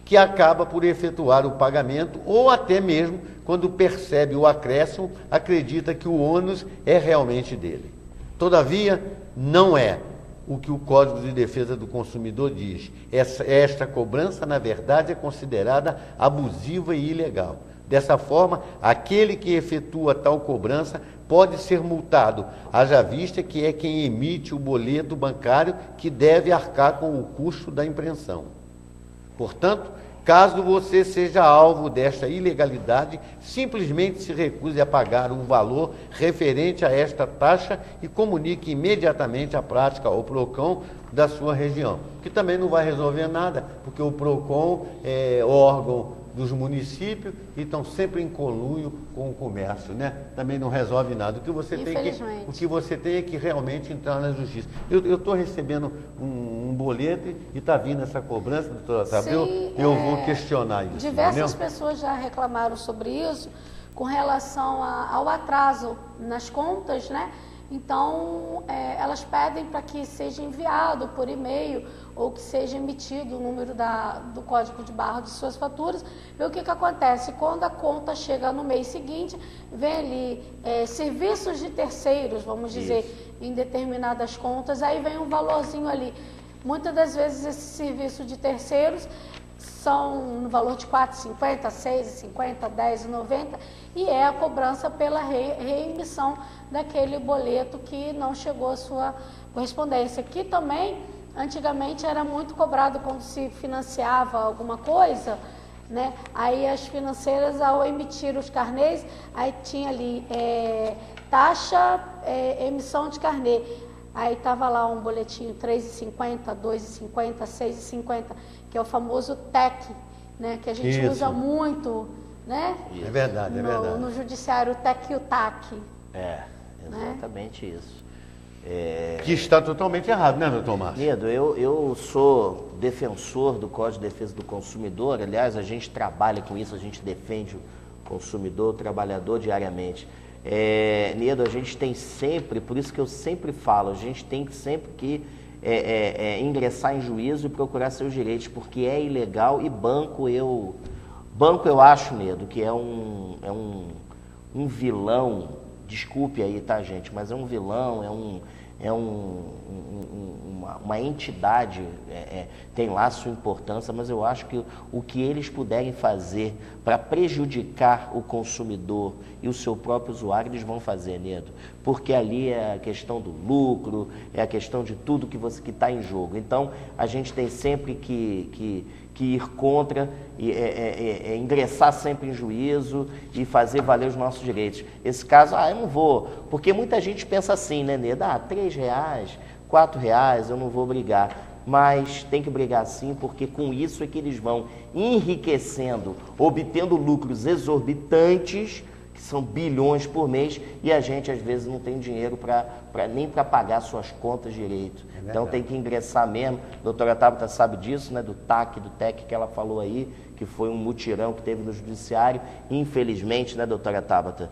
que acaba por efetuar o pagamento ou até mesmo, quando percebe o acréscimo, acredita que o ônus é realmente dele. Todavia, não é o que o Código de Defesa do Consumidor diz. Esta cobrança, na verdade, é considerada abusiva e ilegal. Dessa forma, aquele que efetua tal cobrança pode ser multado, haja vista que é quem emite o boleto bancário que deve arcar com o custo da impressão. Portanto, caso você seja alvo desta ilegalidade, simplesmente se recuse a pagar o valor referente a esta taxa e comunique imediatamente a prática ao PROCON da sua região, que também não vai resolver nada, porque o PROCON é órgão dos municípios e estão sempre em conluio com o comércio, né? Também não resolve nada. O que você tem é que realmente entrar na justiça. Eu estou recebendo um boleto e está vindo essa cobrança, doutora Tabata, eu vou questionar isso. Diversas pessoas já reclamaram sobre isso com relação ao atraso nas contas, né? Então, elas pedem para que seja enviado por e-mail ou que seja emitido o número do código de barra de suas faturas. E o que acontece? Quando a conta chega no mês seguinte, vem ali serviços de terceiros, vamos dizer, em determinadas contas, aí vem um valorzinho ali. Muitas das vezes esse serviço de terceiros são no valor de R$ 4,50, R$ 6,50, R$ 10,90 e é a cobrança pela reemissão daquele boleto que não chegou à sua correspondência. Que também, antigamente, era muito cobrado quando se financiava alguma coisa, né? Aí as financeiras, ao emitir os carnês, aí tinha ali taxa, emissão de carnê. Aí estava lá um boletinho R$3,50, R$2,50, R$6,50, que é o famoso TEC, né? Que a gente usa muito, né? É verdade, é verdade. No judiciário, o TEC e o TAC. Exatamente isso. Que está totalmente errado, né, doutor Márcio? Nedo, eu sou defensor do Código de Defesa do Consumidor. Aliás, a gente trabalha com isso, a gente defende o consumidor, o trabalhador diariamente. Nedo, a gente tem sempre, por isso que eu sempre falo, a gente tem sempre que ingressar em juízo e procurar seus direitos, porque é ilegal. E banco eu acho, Nedo, que é um vilão, desculpe aí, tá, gente, mas é um vilão, uma entidade, tem lá a sua importância, mas eu acho que o que eles puderem fazer para prejudicar o consumidor e o seu próprio usuário, eles vão fazer, Nedo, porque ali é a questão do lucro, é a questão de tudo que está em jogo. Então, a gente tem sempre que ir contra, ingressar sempre em juízo e fazer valer os nossos direitos. Esse caso, eu não vou, porque muita gente pensa assim, né, Nedo? R$3, R$4, eu não vou brigar. Mas tem que brigar sim, porque com isso é que eles vão enriquecendo, obtendo lucros exorbitantes, que são bilhões por mês, e a gente às vezes não tem dinheiro nem para pagar suas contas direito. Então tem que ingressar mesmo. A doutora Tabata sabe disso, né, do TAC, do TEC que ela falou aí, que foi um mutirão que teve no judiciário. Infelizmente, né, doutora Tabata,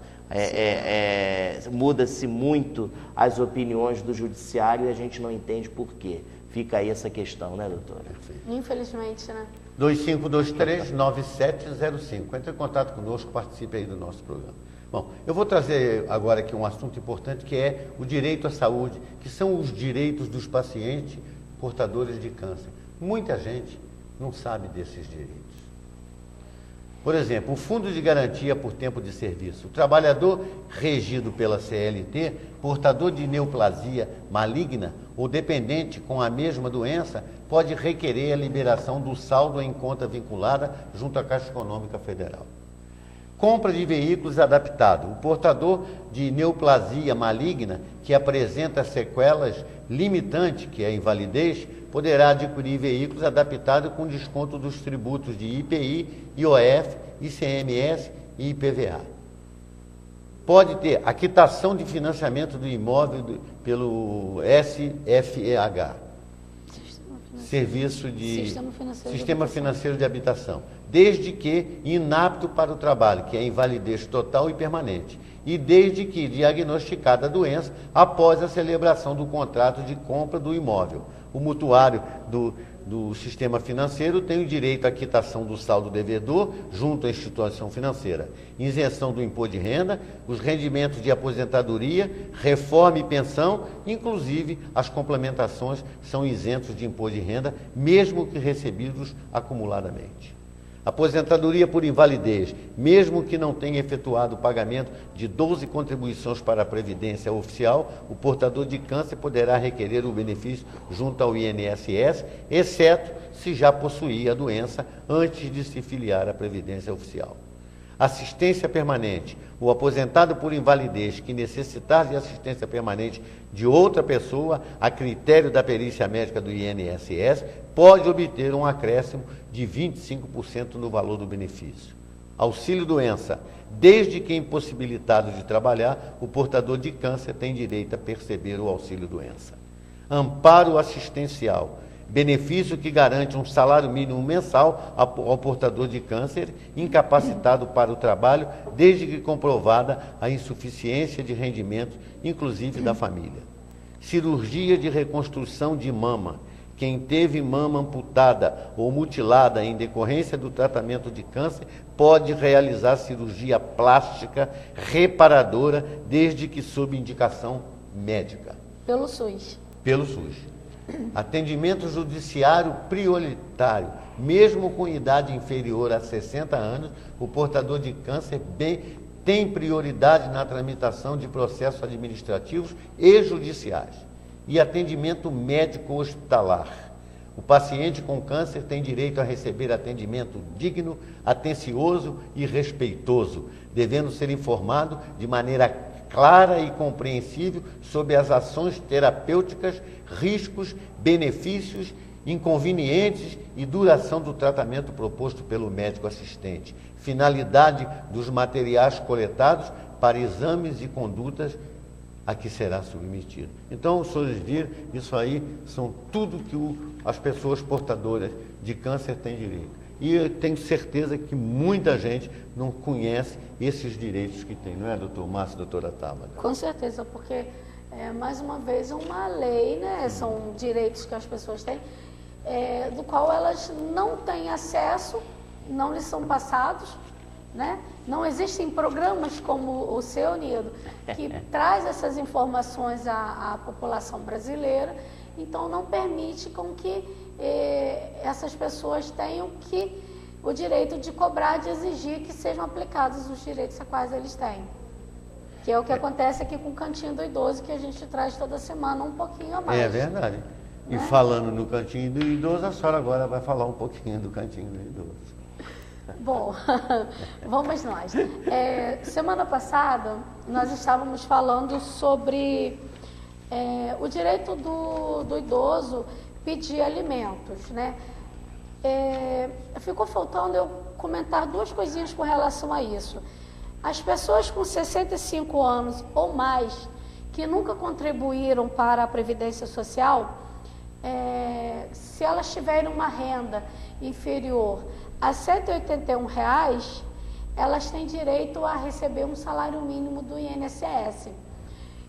muda-se muito as opiniões do judiciário e a gente não entende por quê. Fica aí essa questão, né, doutora? Infelizmente, né? 2523-9705. Entre em contato conosco, participe aí do nosso programa. Bom, eu vou trazer agora aqui um assunto importante, que é o direito à saúde, que são os direitos dos pacientes portadores de câncer. Muita gente não sabe desses direitos. Por exemplo, o Fundo de Garantia por Tempo de Serviço. O trabalhador regido pela CLT, portador de neoplasia maligna ou dependente com a mesma doença, pode requerer a liberação do saldo em conta vinculada junto à Caixa Econômica Federal. Compra de veículos adaptados. O portador de neoplasia maligna que apresenta sequelas limitantes, que é a invalidez, poderá adquirir veículos adaptados com desconto dos tributos de IPI, IOF, ICMS e IPVA. Pode ter a quitação de financiamento do imóvel pelo SFEH, Sistema Financeiro de Habitação, desde que inapto para o trabalho, que é invalidez total e permanente, e desde que diagnosticada a doença após a celebração do contrato de compra do imóvel. O mutuário do sistema financeiro tem o direito à quitação do saldo devedor junto à instituição financeira, isenção do imposto de renda, os rendimentos de aposentadoria, reforma e pensão, inclusive as complementações são isentos de imposto de renda, mesmo que recebidos acumuladamente. Aposentadoria por invalidez, mesmo que não tenha efetuado o pagamento de 12 contribuições para a Previdência Oficial, o portador de câncer poderá requerer o benefício junto ao INSS, exceto se já possuía a doença antes de se filiar à Previdência Oficial. Assistência permanente. O aposentado por invalidez que necessitar de assistência permanente de outra pessoa, a critério da perícia médica do INSS, pode obter um acréscimo de 25% no valor do benefício. Auxílio-doença. Desde que impossibilitado de trabalhar, o portador de câncer tem direito a perceber o auxílio-doença. Amparo assistencial. Benefício que garante um salário mínimo mensal ao portador de câncer incapacitado para o trabalho, desde que comprovada a insuficiência de rendimentos, inclusive da família. Cirurgia de reconstrução de mama. Quem teve mama amputada ou mutilada em decorrência do tratamento de câncer pode realizar cirurgia plástica reparadora, desde que sob indicação médica. Pelo SUS. Pelo SUS. Atendimento judiciário prioritário. Mesmo com idade inferior a 60 anos, o portador de câncer tem prioridade na tramitação de processos administrativos e judiciais. E atendimento médico hospitalar. O paciente com câncer tem direito a receber atendimento digno, atencioso e respeitoso, devendo ser informado de maneira clara e compreensível sobre as ações terapêuticas, riscos, benefícios, inconvenientes e duração do tratamento proposto pelo médico assistente, finalidade dos materiais coletados para exames e condutas a que será submetido. Então, senhores viram, isso aí são tudo que as pessoas portadoras de câncer têm direito. E eu tenho certeza que muita gente não conhece esses direitos que tem, não é, doutor Márcio, doutora Tabata? Com certeza, porque, mais uma vez, é uma lei, né? São direitos que as pessoas têm, do qual elas não têm acesso, não lhes são passados, né? Não existem programas como o seu, Nido, que traz essas informações à população brasileira, então não permite com que essas pessoas tenham o direito de cobrar, de exigir que sejam aplicados os direitos a quais eles têm. Que é o que acontece aqui com o Cantinho do Idoso, que a gente traz toda semana um pouquinho a mais. É verdade. E falando no Cantinho do Idoso, a senhora agora vai falar um pouquinho do Cantinho do Idoso. Bom, vamos nós. Semana passada, nós estávamos falando sobre o direito do idoso pedir alimentos, né? Ficou faltando eu comentar duas coisinhas com relação a isso. As pessoas com 65 anos ou mais, que nunca contribuíram para a Previdência Social, se elas tiverem uma renda inferior a R$ 181, elas têm direito a receber um salário mínimo do INSS.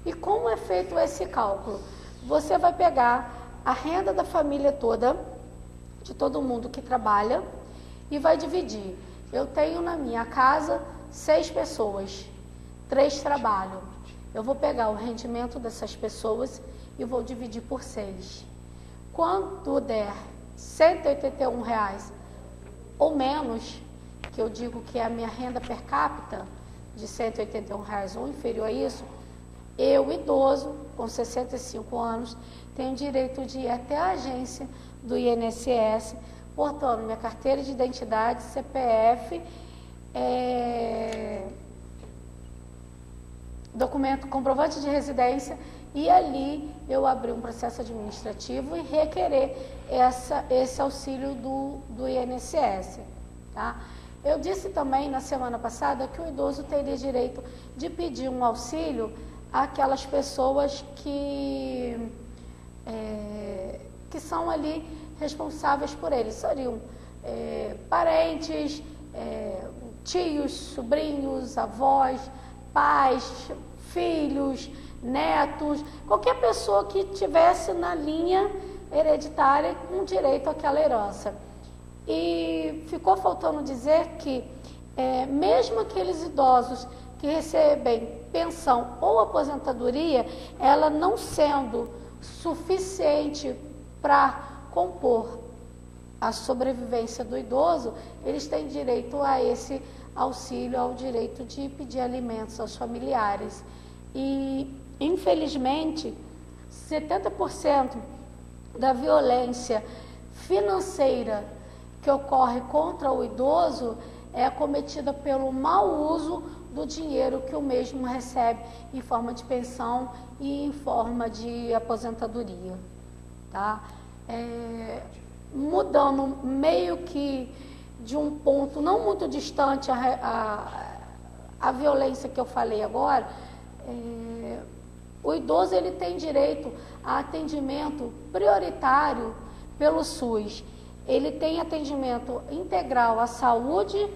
E como é feito esse cálculo? Você vai pegar a renda da família toda, de todo mundo que trabalha, e vai dividir. Eu tenho na minha casa 6 pessoas, 3 trabalham. Eu vou pegar o rendimento dessas pessoas e vou dividir por 6. Quando der R$ 181 ou menos, que eu digo que é a minha renda per capita, de R$ 181 ou inferior a isso, eu, idoso, com 65 anos, tenho direito de ir até a agência do INSS, portando minha carteira de identidade, CPF, documento, comprovante de residência, e ali eu abrir um processo administrativo e requerer esse auxílio do INSS. Tá? Eu disse também na semana passada que o idoso teria direito de pedir um auxílio àquelas pessoas que são ali responsáveis por ele. Seriam parentes, tios, sobrinhos, avós, pais, filhos, netos, qualquer pessoa que tivesse na linha hereditária com direito àquela herança. E ficou faltando dizer que mesmo aqueles idosos que recebem pensão ou aposentadoria, ela não sendo suficiente para compor a sobrevivência do idoso, eles têm direito a esse auxílio, ao direito de pedir alimentos aos familiares. E, infelizmente, 70% da violência financeira que ocorre contra o idoso é cometida pelo mau uso do dinheiro que o mesmo recebe em forma de pensão e em forma de aposentadoria. Tá? Mudando meio que de um ponto não muito distante a violência que eu falei agora, o idoso ele tem direito a atendimento prioritário pelo SUS. Ele tem atendimento integral à saúde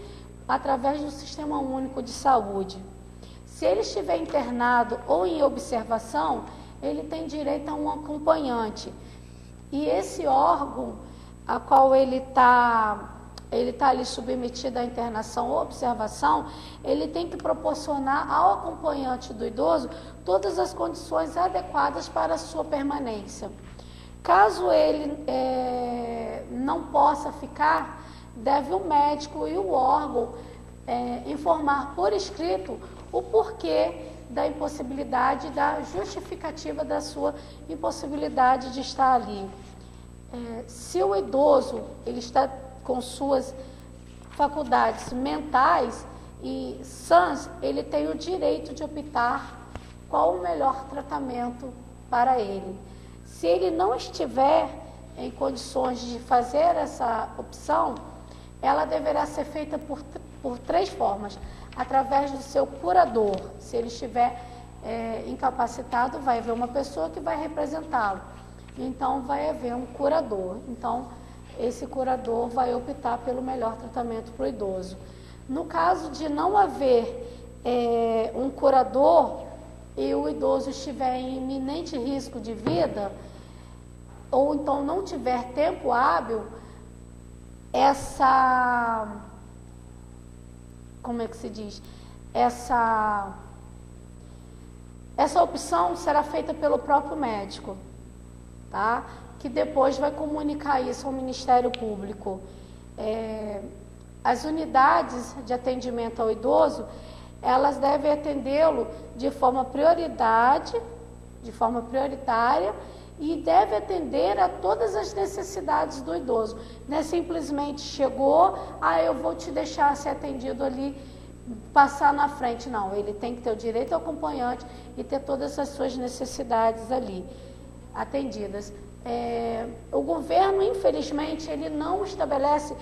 através do Sistema Único de Saúde. Se ele estiver internado ou em observação, ele tem direito a um acompanhante. E esse órgão a qual ele está ali submetido à internação ou observação, ele tem que proporcionar ao acompanhante do idoso todas as condições adequadas para a sua permanência. Caso ele não possa ficar, deve o médico e o órgão informar por escrito o porquê da impossibilidade, da justificativa da sua impossibilidade de estar ali. Se o idoso ele está com suas faculdades mentais e sãs, ele tem o direito de optar qual o melhor tratamento para ele. Se ele não estiver em condições de fazer essa opção, ela deverá ser feita por três formas. Através do seu curador. Se ele estiver incapacitado, vai haver uma pessoa que vai representá-lo. Então, vai haver um curador. Então, esse curador vai optar pelo melhor tratamento para o idoso. No caso de não haver um curador e o idoso estiver em iminente risco de vida, ou então não tiver tempo hábil, como é que se diz? Essa opção será feita pelo próprio médico, tá? Que depois vai comunicar isso ao Ministério Público. As unidades de atendimento ao idoso, elas devem atendê-lo de forma prioritária e deve atender a todas as necessidades do idoso. Não é simplesmente chegou, eu vou te deixar ser atendido ali, passar na frente. Não, ele tem que ter o direito ao acompanhante e ter todas as suas necessidades ali atendidas. O governo, infelizmente, ele não estabelece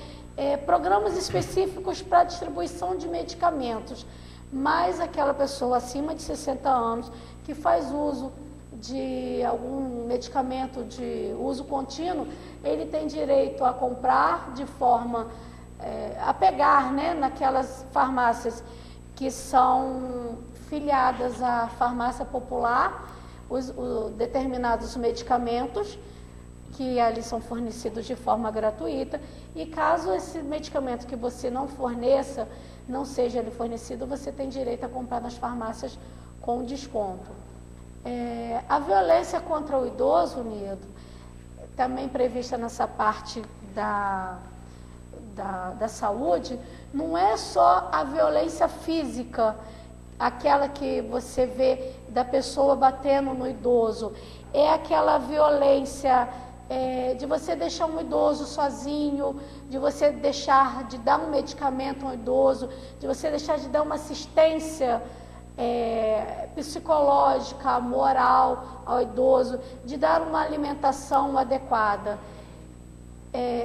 programas específicos para distribuição de medicamentos, mas aquela pessoa acima de 60 anos que faz uso de algum medicamento de uso contínuo, ele tem direito a comprar de forma a pegar, né, naquelas farmácias que são filiadas à farmácia popular, determinados medicamentos que ali são fornecidos de forma gratuita, e caso esse medicamento que você não forneça, não seja ali fornecido, você tem direito a comprar nas farmácias com desconto. A violência contra o idoso, Nido, também prevista nessa parte da saúde não é só a violência física, aquela que você vê da pessoa batendo no idoso, é aquela violência de você deixar um idoso sozinho, de você deixar de dar um medicamento ao idoso, de você deixar de dar uma assistência psicológica, moral ao idoso, de dar uma alimentação adequada.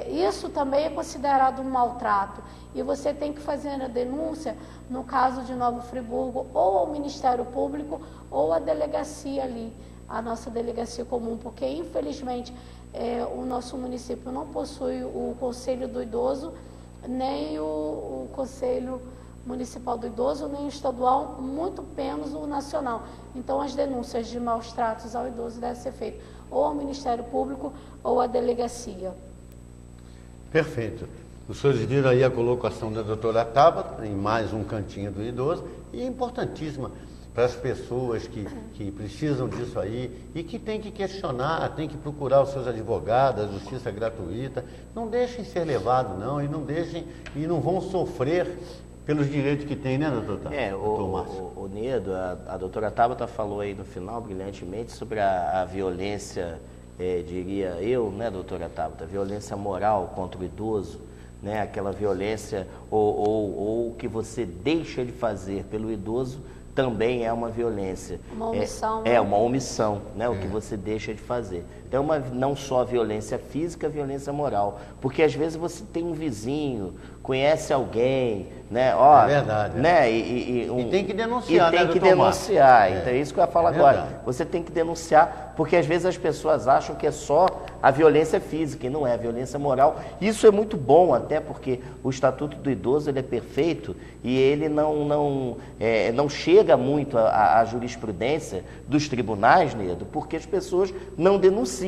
Isso também é considerado um maltrato. E você tem que fazer a denúncia, no caso de Nova Friburgo, ou ao Ministério Público, ou à delegacia ali, a nossa delegacia comum, porque infelizmente o nosso município não possui o Conselho do Idoso, nem o Conselho Municipal do Idoso, nem o estadual, muito menos o nacional. Então as denúncias de maus tratos ao idoso devem ser feitas ou ao Ministério Público ou à delegacia. Perfeito. Os senhores viram aí a colocação da doutora Tabata em mais um cantinho do idoso, e é importantíssima para as pessoas que precisam disso aí e que tem que questionar, tem que procurar os seus advogados, a justiça gratuita. Não deixem ser levados, não, e não vão sofrer pelos direitos que tem, né, doutor Márcio? O Nedo, a doutora Tabata falou aí no final, brilhantemente, sobre a violência, diria eu, né, doutora Tabata, violência moral contra o idoso, né, aquela violência ou o que você deixa de fazer pelo idoso também é uma violência. Uma omissão. Uma omissão, né, o que você deixa de fazer. Então, não só a violência física, a violência moral. Porque às vezes você tem um vizinho, conhece alguém, né? É verdade. Né? E tem que denunciar, e tem né, que doutor denunciar. Márcio? Então é isso que eu ia falar agora. Você tem que denunciar, porque às vezes as pessoas acham que é só a violência física, e não é, a violência moral. Isso é muito bom, até porque o Estatuto do Idoso ele é perfeito e ele não chega muito à jurisprudência dos tribunais, Nedo, porque as pessoas não denunciam.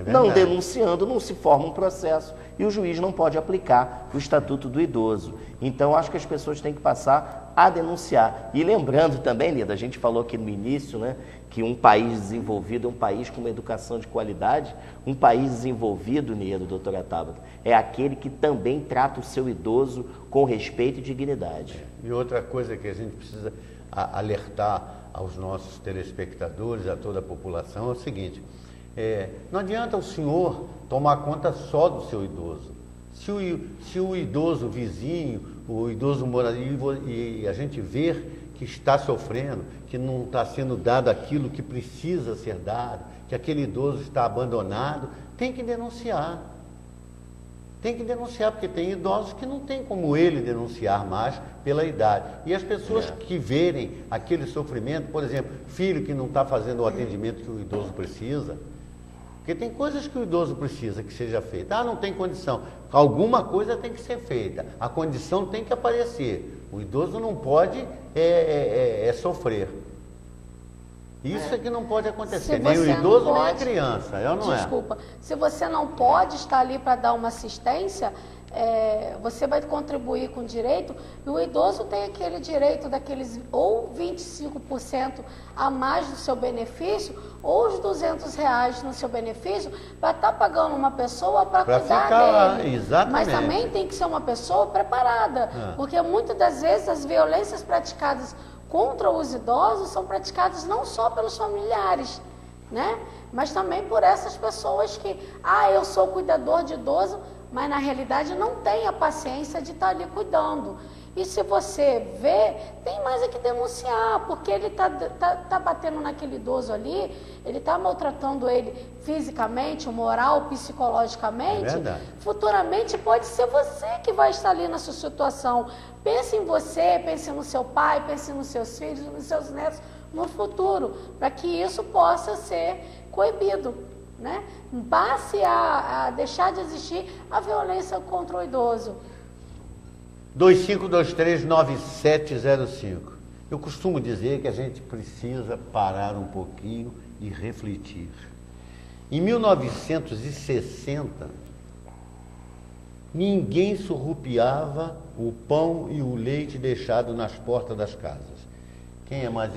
Não denunciando, não se forma um processo e o juiz não pode aplicar o Estatuto do Idoso. Então, acho que as pessoas têm que passar a denunciar. E lembrando também, Lida, a gente falou aqui no início, né, que um país desenvolvido é um país com uma educação de qualidade. Um país desenvolvido, Nedo, doutora Tabata, é aquele que também trata o seu idoso com respeito e dignidade. E outra coisa que a gente precisa alertar aos nossos telespectadores, a toda a população, é o seguinte: não adianta o senhor tomar conta só do seu idoso. Se o idoso vizinho, o idoso morador, e a gente ver que está sofrendo, que não está sendo dado aquilo que precisa ser dado, que aquele idoso está abandonado, tem que denunciar. Tem que denunciar, porque tem idosos que não tem como ele denunciar mais pela idade. E as pessoas que verem aquele sofrimento, por exemplo, filho que não está fazendo o atendimento que o idoso precisa, porque tem coisas que o idoso precisa que seja feita. Não tem condição. Alguma coisa tem que ser feita. A condição tem que aparecer. O idoso não pode sofrer. Isso é que não pode acontecer. Nem o idoso, nem a criança. Desculpa. Se você não pode estar ali para dar uma assistência, você vai contribuir com direito, e o idoso tem aquele direito daqueles ou 25% a mais do seu benefício, ou os R$200 no seu benefício, para estar pagando uma pessoa para cuidar dele. Exatamente. Mas também tem que ser uma pessoa preparada, porque muitas das vezes as violências praticadas contra os idosos são praticadas não só pelos familiares, né? Mas também por essas pessoas que, eu sou cuidador de idoso, mas na realidade não tem a paciência de estar ali cuidando. E se você vê, tem mais é que denunciar, porque ele tá batendo naquele idoso ali, ele está maltratando ele fisicamente, moral, psicologicamente. Futuramente pode ser você que vai estar ali na sua situação. Pense em você, pense no seu pai, pense nos seus filhos, nos seus netos, no futuro, para que isso possa ser coibido, né? Passe a deixar de existir a violência contra o idoso. 25239705. Eu costumo dizer que a gente precisa parar um pouquinho e refletir. Em 1960, ninguém surrupiava o pão e o leite deixado nas portas das casas. Quem é mais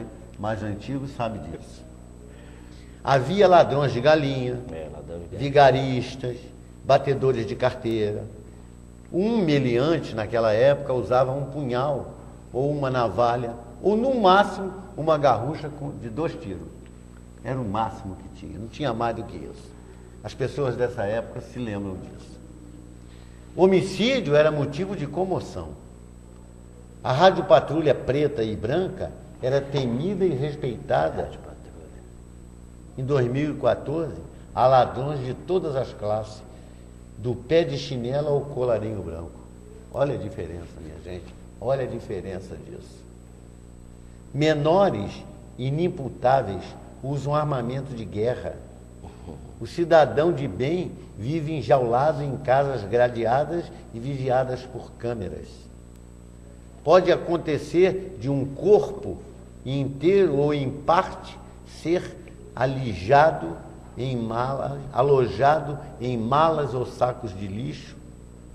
antigo sabe disso. Havia ladrões de galinha, vigaristas, batedores de carteira, Um meliante, naquela época, usava um punhal, ou uma navalha, ou no máximo, uma garrucha de 2 tiros. Era o máximo que tinha, não tinha mais do que isso. As pessoas dessa época se lembram disso. Homicídio era motivo de comoção. A Rádio Patrulha preta e branca era temida e respeitada. Em 2014, há ladrões de todas as classes, do pé de chinela ao colarinho branco. Olha a diferença, minha gente. Olha a diferença disso. Menores inimputáveis usam armamento de guerra. O cidadão de bem vive enjaulado em casas gradeadas e vigiadas por câmeras. Pode acontecer de um corpo inteiro ou em parte ser alojado em malas ou sacos de lixo,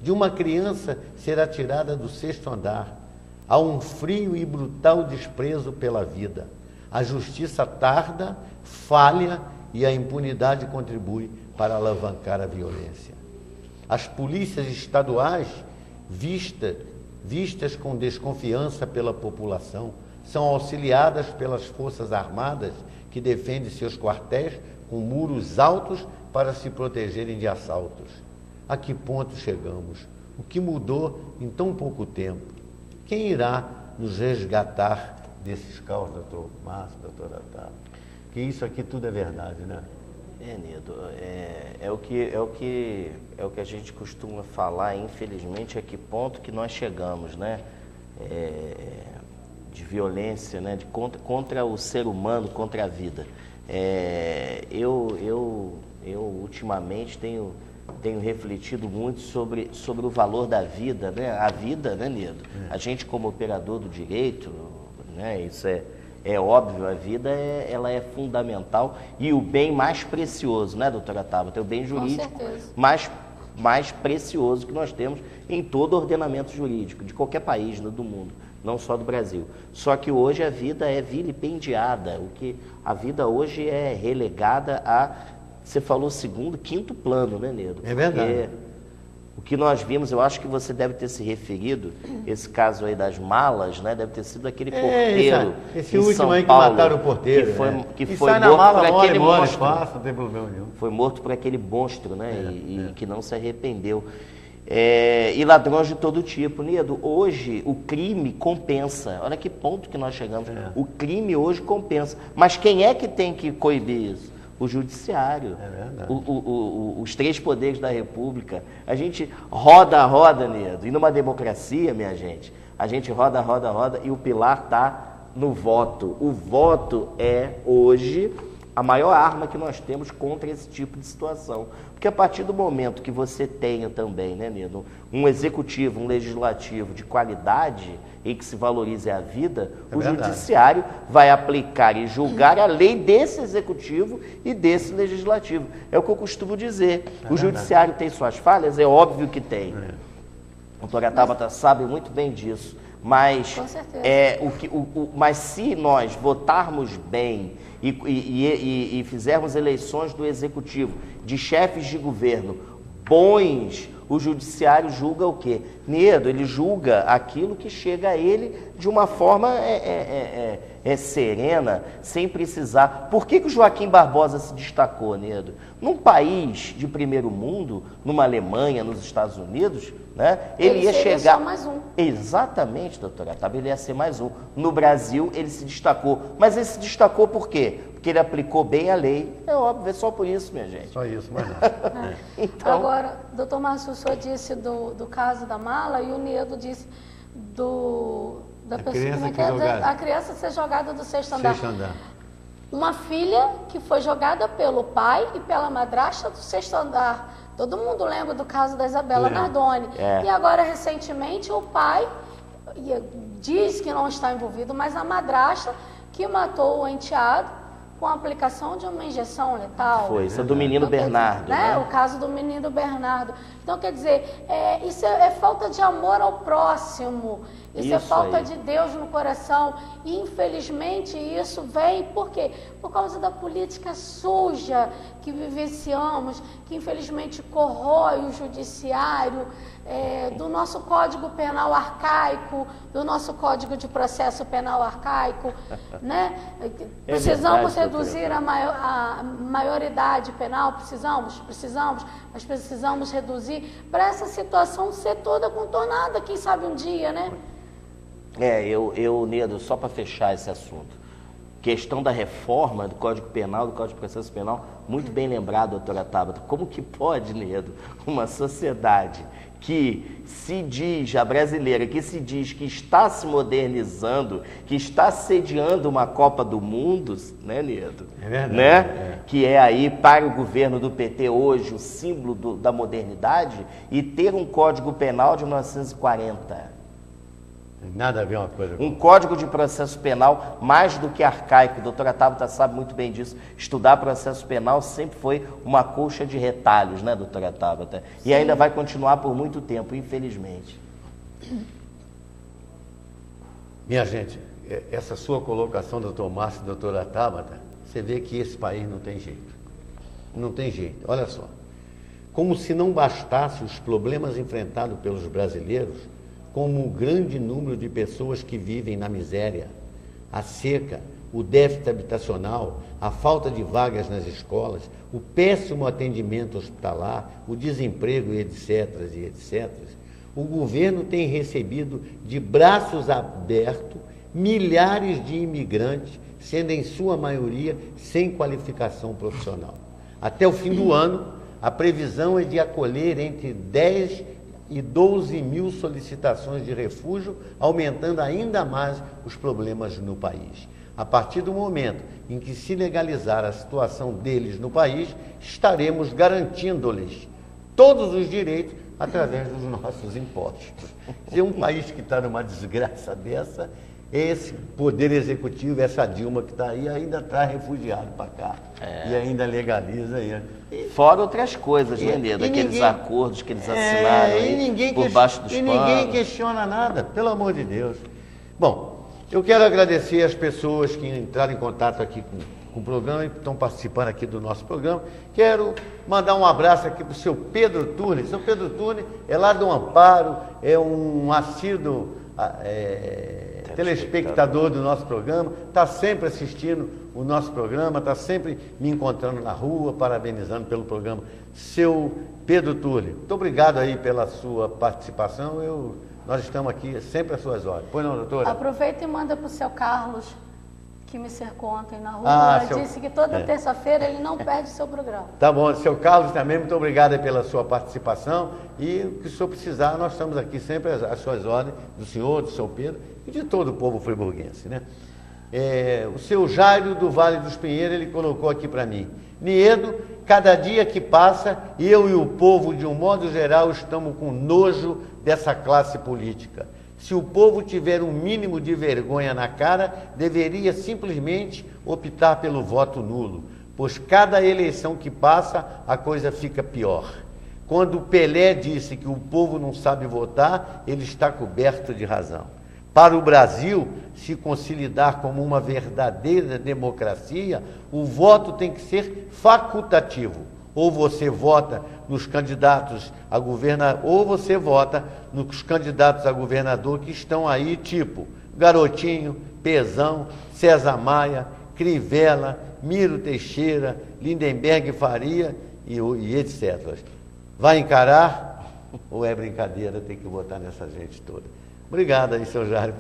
de uma criança ser atirada do 6º andar. Há um frio e brutal desprezo pela vida. A justiça tarda, falha e a impunidade contribui para alavancar a violência. As polícias estaduais, vistas com desconfiança pela população, são auxiliadas pelas Forças Armadas que defendem seus quartéis com muros altos para se protegerem de assaltos. A que ponto chegamos? O que mudou em tão pouco tempo? Quem irá nos resgatar desses caos, doutor Márcio, doutora Otávio? Que isso aqui tudo é verdade, né? Nedo, é o que a gente costuma falar, infelizmente, a que ponto que nós chegamos, né? De violência, né? Contra o ser humano, contra a vida. Eu ultimamente tenho refletido muito sobre o valor da vida, né? A vida, né, Nedo? A gente, como operador do direito, né? Isso é óbvio, a vida ela é fundamental e o bem mais precioso, né, doutora Tabata? É o bem jurídico mais precioso que nós temos em todo ordenamento jurídico, de qualquer país, né, do mundo, não só do Brasil. Só que hoje a vida é vilipendiada, a vida hoje é relegada a, você falou, 2º, 5º plano, né, Nedo? É verdade. O que nós vimos, eu acho que você deve ter se referido, esse caso aí das malas, né? Deve ter sido aquele porteiro esse último São aí que Paulo, mataram o porteiro. Que foi morto por aquele monstro. Não tem problema nenhum. Foi morto por aquele monstro, né? E que não se arrependeu. E ladrões de todo tipo. Nedo, hoje o crime compensa. Olha que ponto que nós chegamos. O crime hoje compensa. Mas quem é que tem que coibir isso? O judiciário, os 3 poderes da República. A gente roda, Nedo. E numa democracia, minha gente, a gente roda e o pilar está no voto. O voto é, hoje, a maior arma que nós temos contra esse tipo de situação. Porque a partir do momento que você tenha também, né, Nedo, um executivo, um legislativo de qualidade e que se valorize a vida, o judiciário vai aplicar e julgar a lei desse executivo e desse legislativo. É o que eu costumo dizer. O judiciário tem suas falhas? É óbvio que tem. A doutora Tabata sabe muito bem disso. Mas, mas se nós votarmos bem e fizermos eleições do executivo, de chefes de governo bons, o judiciário julga o quê? Nedo, ele julga aquilo que chega a ele de uma forma serena, sem precisar. Por que o Joaquim Barbosa se destacou, Nedo? Num país de primeiro mundo, numa Alemanha, nos Estados Unidos, né, ele ia chegar... Só mais um. Exatamente, doutora Tabata, ele ia ser mais um. No Brasil, ele se destacou. Mas ele se destacou por quê? Porque ele aplicou bem a lei. É óbvio, é só por isso, minha gente. Só isso, mais nada. Então... Agora, doutor Márcio, o senhor disse do caso da mala e o Nedo disse da pessoa, a criança ser jogada do 6º andar. Uma filha que foi jogada pelo pai e pela madrasta do 6º andar. Todo mundo lembra do caso da Isabela Nardoni. E agora, recentemente, o pai diz que não está envolvido, mas a madrasta que matou o enteado com a aplicação de uma injeção letal. Foi, isso é do menino Bernardo, né? O caso do menino Bernardo. Então, quer dizer, isso é falta de amor ao próximo, isso é falta aí de Deus no coração. E, infelizmente, isso vem, por quê? Por causa da política suja que vivenciamos, que, infelizmente, corrói o judiciário, do nosso Código Penal arcaico, do nosso Código de Processo Penal arcaico, né? Precisamos reduzir a maioridade penal, precisamos, mas precisamos reduzir para essa situação ser toda contornada, quem sabe um dia, né? Nedo, só para fechar esse assunto, questão da reforma do Código Penal, do Código de Processo Penal, muito bem lembrado, doutora Tabata. Como que pode, Nedo, uma sociedade que se diz, a brasileira, que se diz que está se modernizando, que está sediando uma Copa do Mundo, né, Nedo? É verdade. Né? Que é aí, para o governo do PT hoje, o símbolo da modernidade, e ter um Código Penal de 1940. Nada a ver uma coisa com Um Código de Processo Penal mais do que arcaico. A doutora Tabata sabe muito bem disso. Estudar processo penal sempre foi uma colcha de retalhos, né, doutora Tabata? E ainda vai continuar por muito tempo, infelizmente. Minha gente, essa sua colocação, doutor Márcio e doutora Tabata, você vê que esse país não tem jeito. Não tem jeito. Olha só. Como se não bastasse os problemas enfrentados pelos brasileiros, como o grande número de pessoas que vivem na miséria, a seca, o déficit habitacional, a falta de vagas nas escolas, o péssimo atendimento hospitalar, o desemprego, etc., o governo tem recebido de braços abertos milhares de imigrantes, sendo em sua maioria sem qualificação profissional. Até o fim do ano, a previsão é de acolher entre 10 e 12 mil solicitações de refúgio, aumentando ainda mais os problemas no país. A partir do momento em que se legalizar a situação deles no país, estaremos garantindo-lhes todos os direitos através dos nossos impostos. Se um país que está numa desgraça dessa, esse poder executivo, essa Dilma que está aí, ainda traz refugiado para cá. E ainda legaliza. Fora outras coisas, né, Nedo? Aqueles acordos que eles assinaram aí, por baixo dos panos. E ninguém questiona nada, pelo amor de Deus. Bom, eu quero agradecer as pessoas que entraram em contato aqui com o programa e estão participando aqui do nosso programa. Quero mandar um abraço aqui para o seu Pedro Turne. Seu Pedro Turne é lá do Amparo, é um assíduo telespectador do nosso programa, está sempre assistindo o nosso programa, está sempre me encontrando na rua, parabenizando pelo programa. Seu Pedro Turne, muito obrigado aí pela sua participação. Nós estamos aqui sempre às suas ordens. Pois não, doutora? Aproveita e manda para o seu Carlos, que me cercou ontem na rua. Disse que toda terça-feira ele não perde o seu programa. Tá bom, seu Carlos também, muito obrigado pela sua participação. E o que o senhor precisar, nós estamos aqui sempre às suas ordens, do senhor, do seu Pedro e de todo o povo friburguense, né? O seu Jairo do Vale dos Pinheiros, ele colocou aqui para mim: Niedo, cada dia que passa, eu e o povo, de um modo geral, estamos com nojo dessa classe política. Se o povo tiver um mínimo de vergonha na cara, deveria simplesmente optar pelo voto nulo, pois cada eleição que passa, a coisa fica pior. Quando Pelé disse que o povo não sabe votar, ele está coberto de razão. Para o Brasil se consolidar como uma verdadeira democracia, o voto tem que ser facultativo. Ou você vota nos candidatos a governador, ou você vota nos candidatos a governador que estão aí, tipo Garotinho, Pezão, César Maia, Crivella, Miro Teixeira, Lindenberg Faria e etc. Vai encarar ou é brincadeira, tem que votar nessa gente toda? Obrigado aí, seu Jair,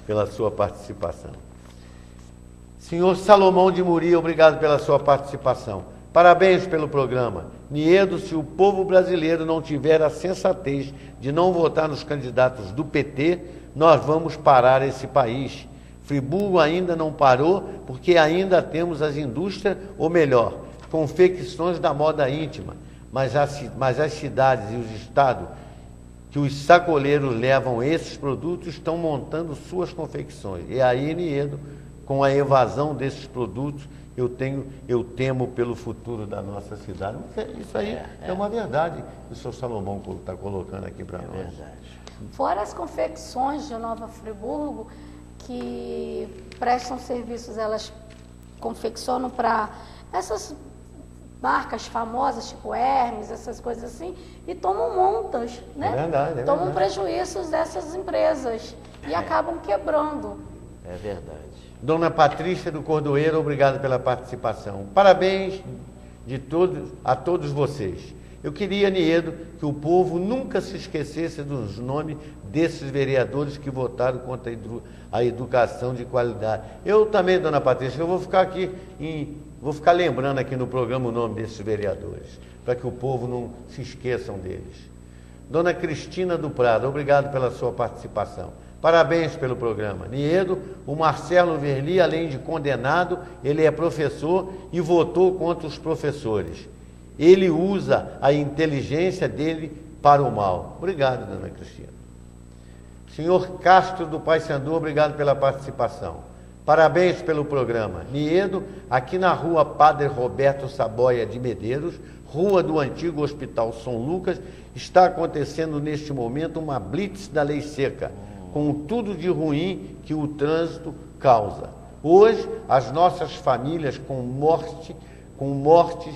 pela sua participação. Senhor Salomão de Muri, obrigado pela sua participação. Parabéns pelo programa. Niedo, se o povo brasileiro não tiver a sensatez de não votar nos candidatos do PT, nós vamos parar esse país. Friburgo ainda não parou, porque ainda temos as indústrias, ou melhor, confecções da moda íntima, mas as cidades e os estados que os sacoleiros levam esses produtos estão montando suas confecções. E aí, Niedo, com a evasão desses produtos, eu temo pelo futuro da nossa cidade. Isso aí é uma verdade que o senhor Salomão está colocando aqui para nós. Verdade. Fora as confecções de Nova Friburgo, que prestam serviços, elas confeccionam para essas marcas famosas, tipo Hermes, essas coisas assim, e tomam multas, né? É verdade, tomam prejuízos dessas empresas e acabam quebrando. É verdade. Dona Patrícia do Cordoeiro, obrigado pela participação. Parabéns a todos vocês. Eu queria, Niedo, que o povo nunca se esquecesse dos nomes desses vereadores que votaram contra a educação de qualidade. Eu também, Dona Patrícia, eu vou ficar lembrando aqui no programa o nome desses vereadores, para que o povo não se esqueçam deles. Dona Cristina do Prado, obrigado pela sua participação. Parabéns pelo programa. Niedo, o Marcelo Verli, além de condenado, ele é professor e votou contra os professores. Ele usa a inteligência dele para o mal. Obrigado, Dona Cristina. Senhor Castro do Paissandu, obrigado pela participação. Parabéns pelo programa. Niedo, aqui na rua Padre Roberto Saboia de Medeiros, rua do antigo Hospital São Lucas, está acontecendo neste momento uma blitz da lei seca, com tudo de ruim que o trânsito causa. Hoje, as nossas famílias com mortes,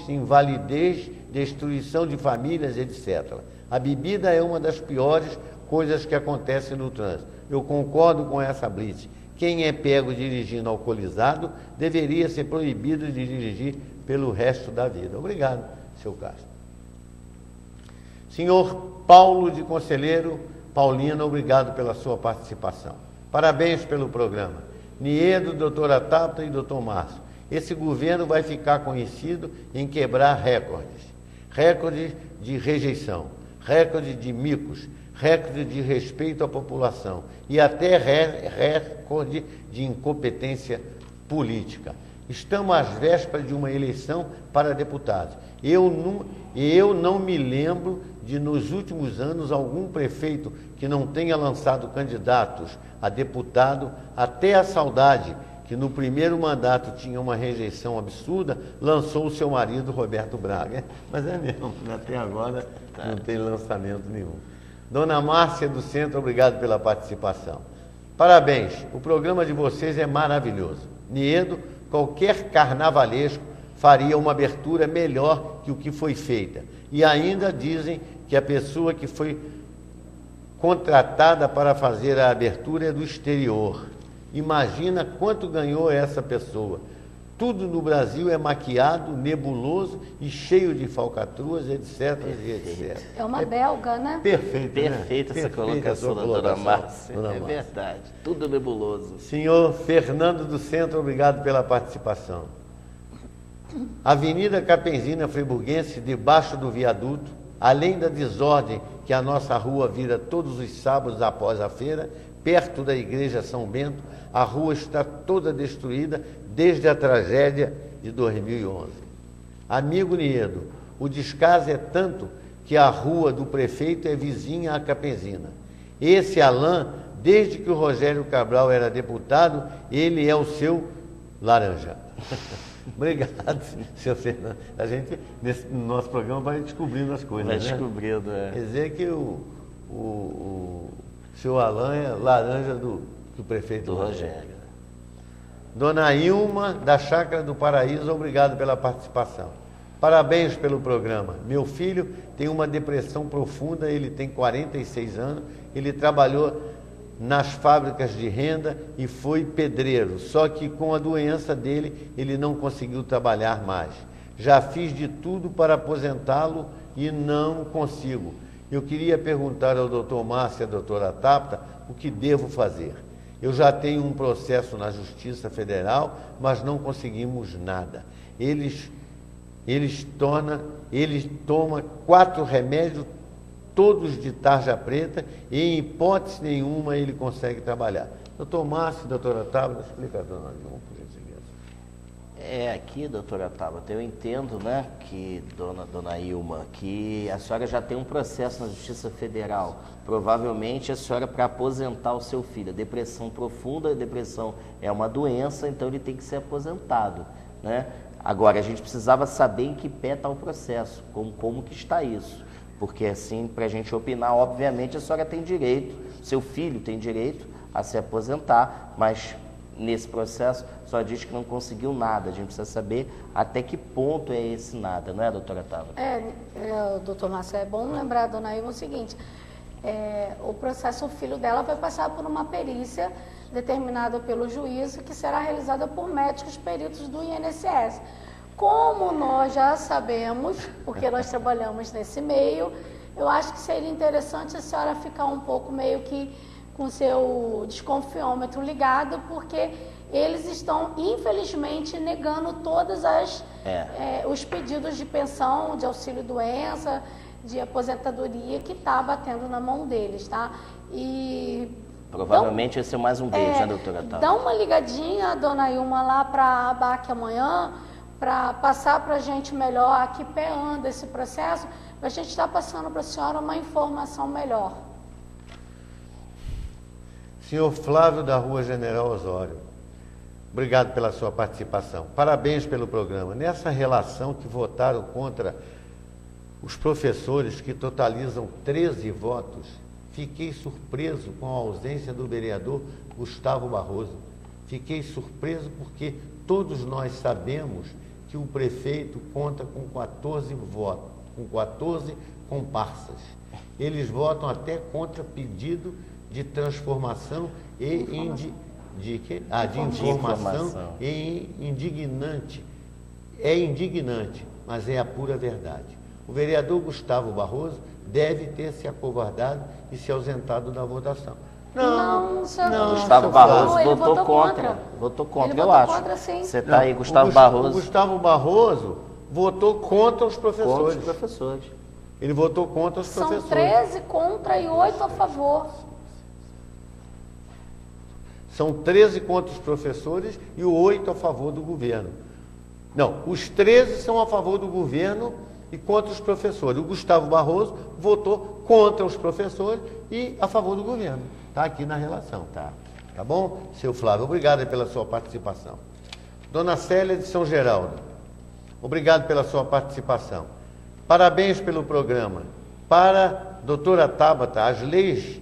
invalidez, destruição de famílias, etc. A bebida é uma das piores coisas que acontecem no trânsito. Eu concordo com essa blitz. Quem é pego dirigindo alcoolizado deveria ser proibido de dirigir pelo resto da vida. Obrigado, seu Castro. Senhor Paulo de Conselheiro Paulino, obrigado pela sua participação. Parabéns pelo programa. Niedo, doutora Tabata e doutor Márcio. Esse governo vai ficar conhecido em quebrar recordes. Recordes de rejeição, recordes de micos, recorde de respeito à população e até recorde de incompetência política. Estamos às vésperas de uma eleição para deputados. Eu não me lembro de, nos últimos anos, algum prefeito que não tenha lançado candidatos a deputado. Até a Saudade, que no primeiro mandato tinha uma rejeição absurda, lançou o seu marido, Roberto Braga. Mas é mesmo, até agora não tem lançamento nenhum. Dona Márcia do Centro, obrigado pela participação. Parabéns, o programa de vocês é maravilhoso. Niedo, qualquer carnavalesco faria uma abertura melhor que o que foi feita. E ainda dizem que a pessoa que foi contratada para fazer a abertura é do exterior. Imagina quanto ganhou essa pessoa. Tudo no Brasil é maquiado, nebuloso e cheio de falcatruas, etc, etc. É uma belga, né? Perfeito, Perfeita essa colocação da dona Márcia. É verdade, tudo nebuloso. Senhor Fernando do Centro, obrigado pela participação. Avenida Capenzina Friburguense, debaixo do viaduto, além da desordem que a nossa rua vira todos os sábados após a feira, perto da igreja São Bento, a rua está toda destruída desde a tragédia de 2011. Amigo Niedo, o descaso é tanto que a rua do prefeito é vizinha à Capenzina. Esse Alain, desde que o Rogério Cabral era deputado, ele é o seu laranja. Obrigado, senhor Fernando. A gente, no nosso programa, vai descobrindo as coisas. Vai descobrindo, né? Quer dizer que o seu Alain é laranja do prefeito do Rogério. Dona Ilma, da Chácara do Paraíso, obrigado pela participação. Parabéns pelo programa. Meu filho tem uma depressão profunda, ele tem 46 anos, ele trabalhou nas fábricas de renda e foi pedreiro, só que com a doença dele, ele não conseguiu trabalhar mais. Já fiz de tudo para aposentá-lo e não consigo. Eu queria perguntar ao doutor Márcio e à doutora Tabata o que devo fazer. Eu já tenho um processo na Justiça Federal, mas não conseguimos nada. Ele toma 4 remédios, todos de tarja preta, e em hipótese nenhuma ele consegue trabalhar. Doutor Márcio, doutora Tabata, explica a dona Ilma, por gentileza. Aqui, doutora Tabata, eu entendo, né, que, dona Ilma, que a senhora já tem um processo na Justiça Federal. Provavelmente a senhora para aposentar o seu filho. Depressão profunda, a depressão é uma doença, então ele tem que ser aposentado. né? Agora, a gente precisava saber em que pé está o processo, como que está isso. Porque assim, para a gente opinar, obviamente a senhora tem direito, seu filho tem direito a se aposentar, mas nesse processo só diz que não conseguiu nada. A gente precisa saber até que ponto é esse nada, não é, doutora Tabata? Doutor Márcio, é bom lembrar, dona Ilma, o seguinte, o processo, o filho dela vai passar por uma perícia determinada pelo juízo, que será realizada por médicos peritos do INSS. Como nós já sabemos, porque nós trabalhamos nesse meio, eu acho que seria interessante a senhora ficar um pouco meio que com seu desconfiômetro ligado, porque eles estão, infelizmente, negando todas os pedidos de pensão, de auxílio-doença, de aposentadoria que está batendo na mão deles, tá? E provavelmente esse é mais um deles, né, doutora Tabata? Dá uma ligadinha, dona Ilma, lá para a ABAC amanhã, para passar para a gente melhor a que pé anda esse processo, para a gente estar passando para a senhora uma informação melhor. Senhor Flávio da Rua General Osório, obrigado pela sua participação. Parabéns pelo programa. Nessa relação que votaram contra os professores, que totalizam 13 votos, fiquei surpreso com a ausência do vereador Gustavo Barroso. Fiquei surpreso porque todos nós sabemos que o prefeito conta com 14 votos, com 14 comparsas. Eles votam até contra pedido de transformação e de informação e indignante. É indignante, mas é a pura verdade. O vereador Gustavo Barroso deve ter se acovardado e se ausentado da votação. Não, Gustavo Barroso votou contra. Votou contra, eu acho. Você está aí, Gustavo Barroso. O Gustavo Barroso votou contra os professores. Contra os professores. Ele votou contra os professores. São 13 contra e 8 a favor. São 13 contra os professores e 8 a favor do governo. Não, os 13 são a favor do governo e contra os professores. O Gustavo Barroso votou contra os professores e a favor do governo. Está aqui na relação, tá bom? Seu Flávio, obrigado pela sua participação. Dona Célia de São Geraldo, obrigado pela sua participação. Parabéns pelo programa. Para a doutora Tabata, as leis,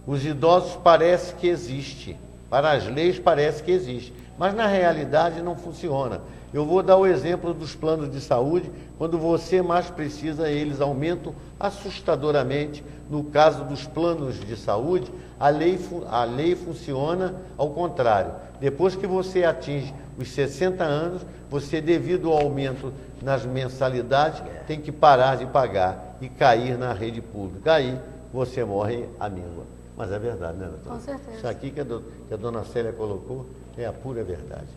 os idosos parece que existe. Para as leis parece que existe, mas na realidade não funciona. Eu vou dar o exemplo dos planos de saúde. Quando você mais precisa, eles aumentam assustadoramente. No caso dos planos de saúde, a lei funciona ao contrário. Depois que você atinge os 60 anos, você, devido ao aumento nas mensalidades, tem que parar de pagar e cair na rede pública. Aí você morre à míngua. Mas é verdade, né, doutora? Com certeza. Isso aqui que a dona Célia colocou é a pura verdade.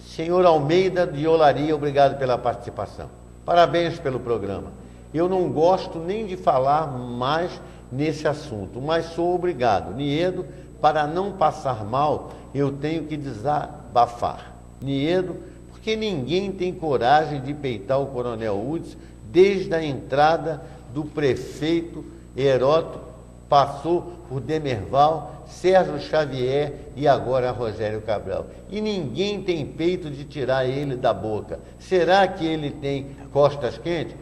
Senhor Almeida de Olaria, obrigado pela participação. Parabéns pelo programa. Eu não gosto nem de falar mais nesse assunto, mas sou obrigado. Niedo, para não passar mal, eu tenho que desabafar. Niedo, porque ninguém tem coragem de peitar o Coronel Udes desde a entrada do prefeito Heródoto, passou por Demerval, Sérgio Xavier e agora Rogério Cabral. E ninguém tem peito de tirar ele da boca. Será que ele tem costas quentes?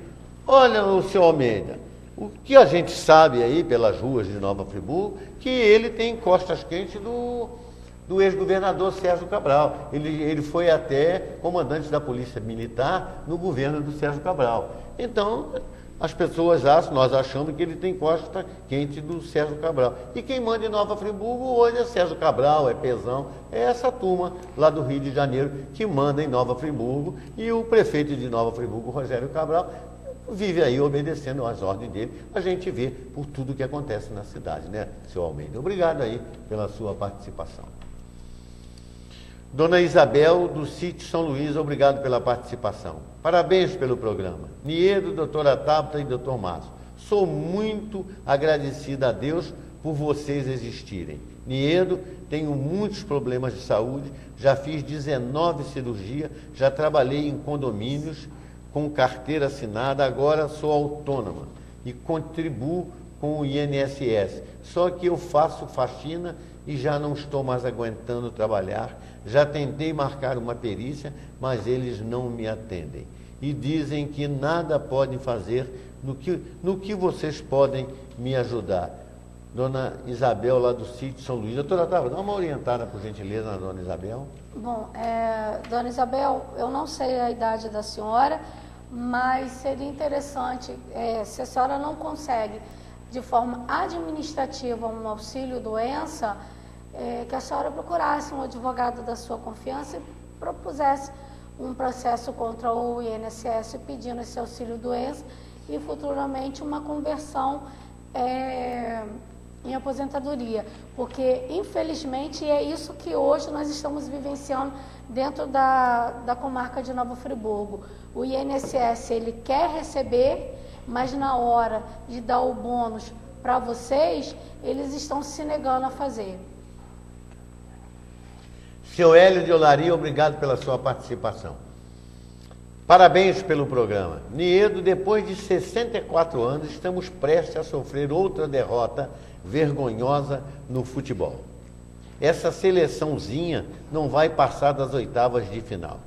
Olha, o senhor Almeida, o que a gente sabe aí pelas ruas de Nova Friburgo, que ele tem costas quentes do ex-governador Sérgio Cabral. Ele foi até comandante da Polícia Militar no governo do Sérgio Cabral. Então, as pessoas nós achamos que ele tem costa quente do Sérgio Cabral. E quem manda em Nova Friburgo hoje é Sérgio Cabral, é Pezão, é essa turma lá do Rio de Janeiro que manda em Nova Friburgo. E o prefeito de Nova Friburgo, Rogério Cabral, vive aí obedecendo às ordens dele. A gente vê por tudo que acontece na cidade, né, seu Almeida? Obrigado aí pela sua participação. Dona Isabel, do sítio São Luís, obrigado pela participação. Parabéns pelo programa. Niedo, doutora Tabata e doutor Márcio. Sou muito agradecida a Deus por vocês existirem. Niedo, tenho muitos problemas de saúde, já fiz 19 cirurgias, já trabalhei em condomínios com carteira assinada, agora sou autônoma e contribuo com o INSS. Só que eu faço faxina e já não estou mais aguentando trabalhar. Já tentei marcar uma perícia, mas eles não me atendem. E dizem que nada podem fazer no que vocês podem me ajudar. Dona Isabel, lá do sítio São Luís. Doutora Tabata, dá uma orientada, por gentileza, na Dona Isabel. Bom, Dona Isabel, eu não sei a idade da senhora, mas seria interessante, se a senhora não consegue, de forma administrativa, um auxílio-doença, que a senhora procurasse um advogado da sua confiança e propusesse um processo contra o INSS pedindo esse auxílio-doença e futuramente uma conversão em aposentadoria, porque infelizmente é isso que hoje nós estamos vivenciando dentro da comarca de Nova Friburgo. O INSS ele quer receber, mas na hora de dar o bônus para vocês, eles estão se negando a fazer. Seu Hélio de Olaria, obrigado pela sua participação. Parabéns pelo programa. Niedo, depois de 64 anos, estamos prestes a sofrer outra derrota vergonhosa no futebol. Essa seleçãozinha não vai passar das oitavas de final.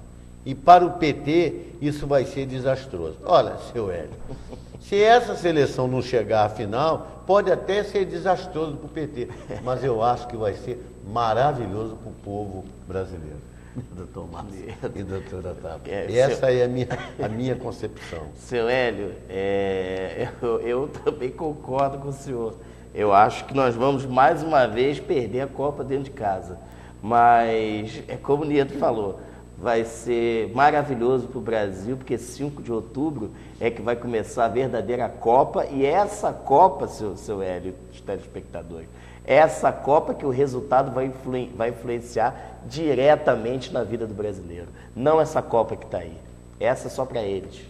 E para o PT, isso vai ser desastroso. Olha, seu Hélio, se essa seleção não chegar à final, pode até ser desastroso para o PT, mas eu acho que vai ser maravilhoso para o povo brasileiro. Doutor Márcio e doutora Tabata. Essa é a minha concepção. Seu Hélio, eu também concordo com o senhor. Eu acho que nós vamos mais uma vez perder a Copa dentro de casa. Mas, como o Nieto falou, vai ser maravilhoso para o Brasil, porque 5 de outubro é que vai começar a verdadeira Copa, e essa Copa, seu Hélio, os telespectadores, essa Copa que o resultado vai influenciar diretamente na vida do brasileiro. Não essa Copa que está aí. Essa é só para eles.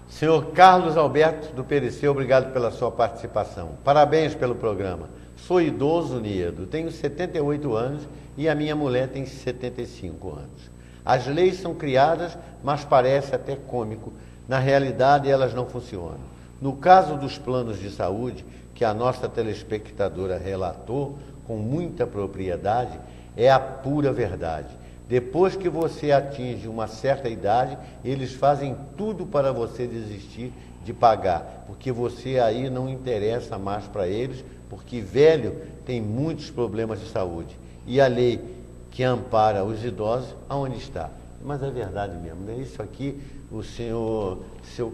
Senhor Carlos Alberto do Pereceu, obrigado pela sua participação. Parabéns pelo programa. Sou idoso, Niedo, tenho 78 anos e a minha mulher tem 75 anos. As leis são criadas, mas parece até cômico. Na realidade, elas não funcionam. No caso dos planos de saúde, que a nossa telespectadora relatou com muita propriedade, é a pura verdade. Depois que você atinge uma certa idade, eles fazem tudo para você desistir de pagar, porque você aí não interessa mais para eles, porque velho tem muitos problemas de saúde. E a lei que ampara os idosos, aonde está? Mas é verdade mesmo, né? Isso aqui, o seu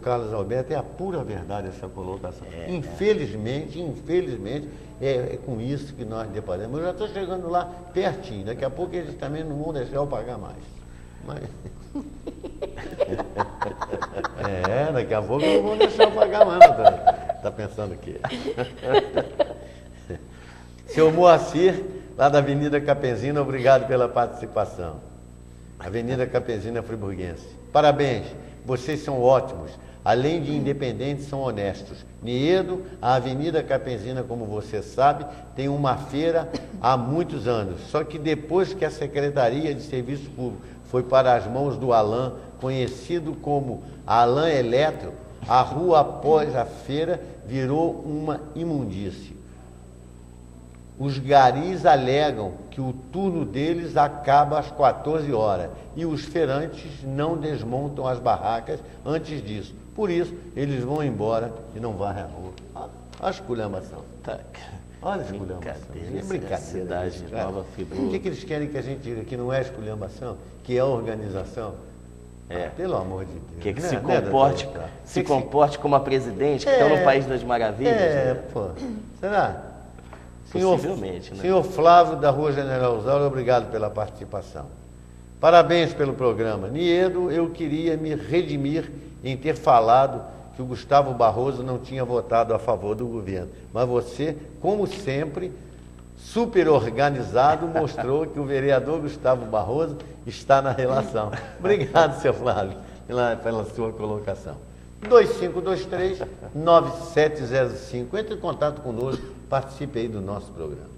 Carlos Alberto, é a pura verdade essa colocação. Infelizmente, é com isso que nós deparamos. Eu já estou chegando lá pertinho, daqui a pouco eles também não vão deixar eu pagar mais. Mas... daqui a pouco não vão deixar eu pagar mais, não. Está pensando o quê? Seu Moacir, lá da Avenida Capenzina, obrigado pela participação. Avenida Capenzina Friburguense. Parabéns, vocês são ótimos. Além de independentes, são honestos. Niedo, a Avenida Capenzina, como você sabe, tem uma feira há muitos anos. Só que depois que a Secretaria de Serviço Público foi para as mãos do Alan, conhecido como Alan Eletro, a rua após a feira virou uma imundície. Os garis alegam que o turno deles acaba às 14 horas e os feirantes não desmontam as barracas antes disso. Por isso, eles vão embora e não varrem a rua. Olha a esculhambação. Olha a esculhambação. É brincadeira. Nova Friburgo. O que eles querem que a gente diga? Que não é esculhambação? Que é organização? Pelo amor de Deus. Que se comporte como a presidente, que estão no País das Maravilhas. Será? Possivelmente, né? Senhor Flávio, da Rua General Osório, obrigado pela participação. Parabéns pelo programa. Niedo, eu queria me redimir em ter falado que o Gustavo Barroso não tinha votado a favor do governo. Mas você, como sempre, super organizado, mostrou que o vereador Gustavo Barroso está na relação. Obrigado, senhor Flávio, pela sua colocação. 2523-9705. Entre em contato conosco, participe aí do nosso programa.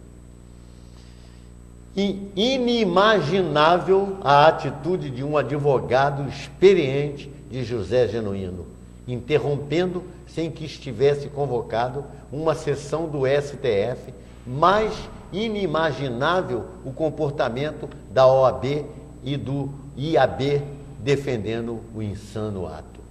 Inimaginável a atitude de um advogado experiente de José Genuíno, interrompendo, sem que estivesse convocado, uma sessão do STF, mais inimaginável o comportamento da OAB e do IAB defendendo o insano ato.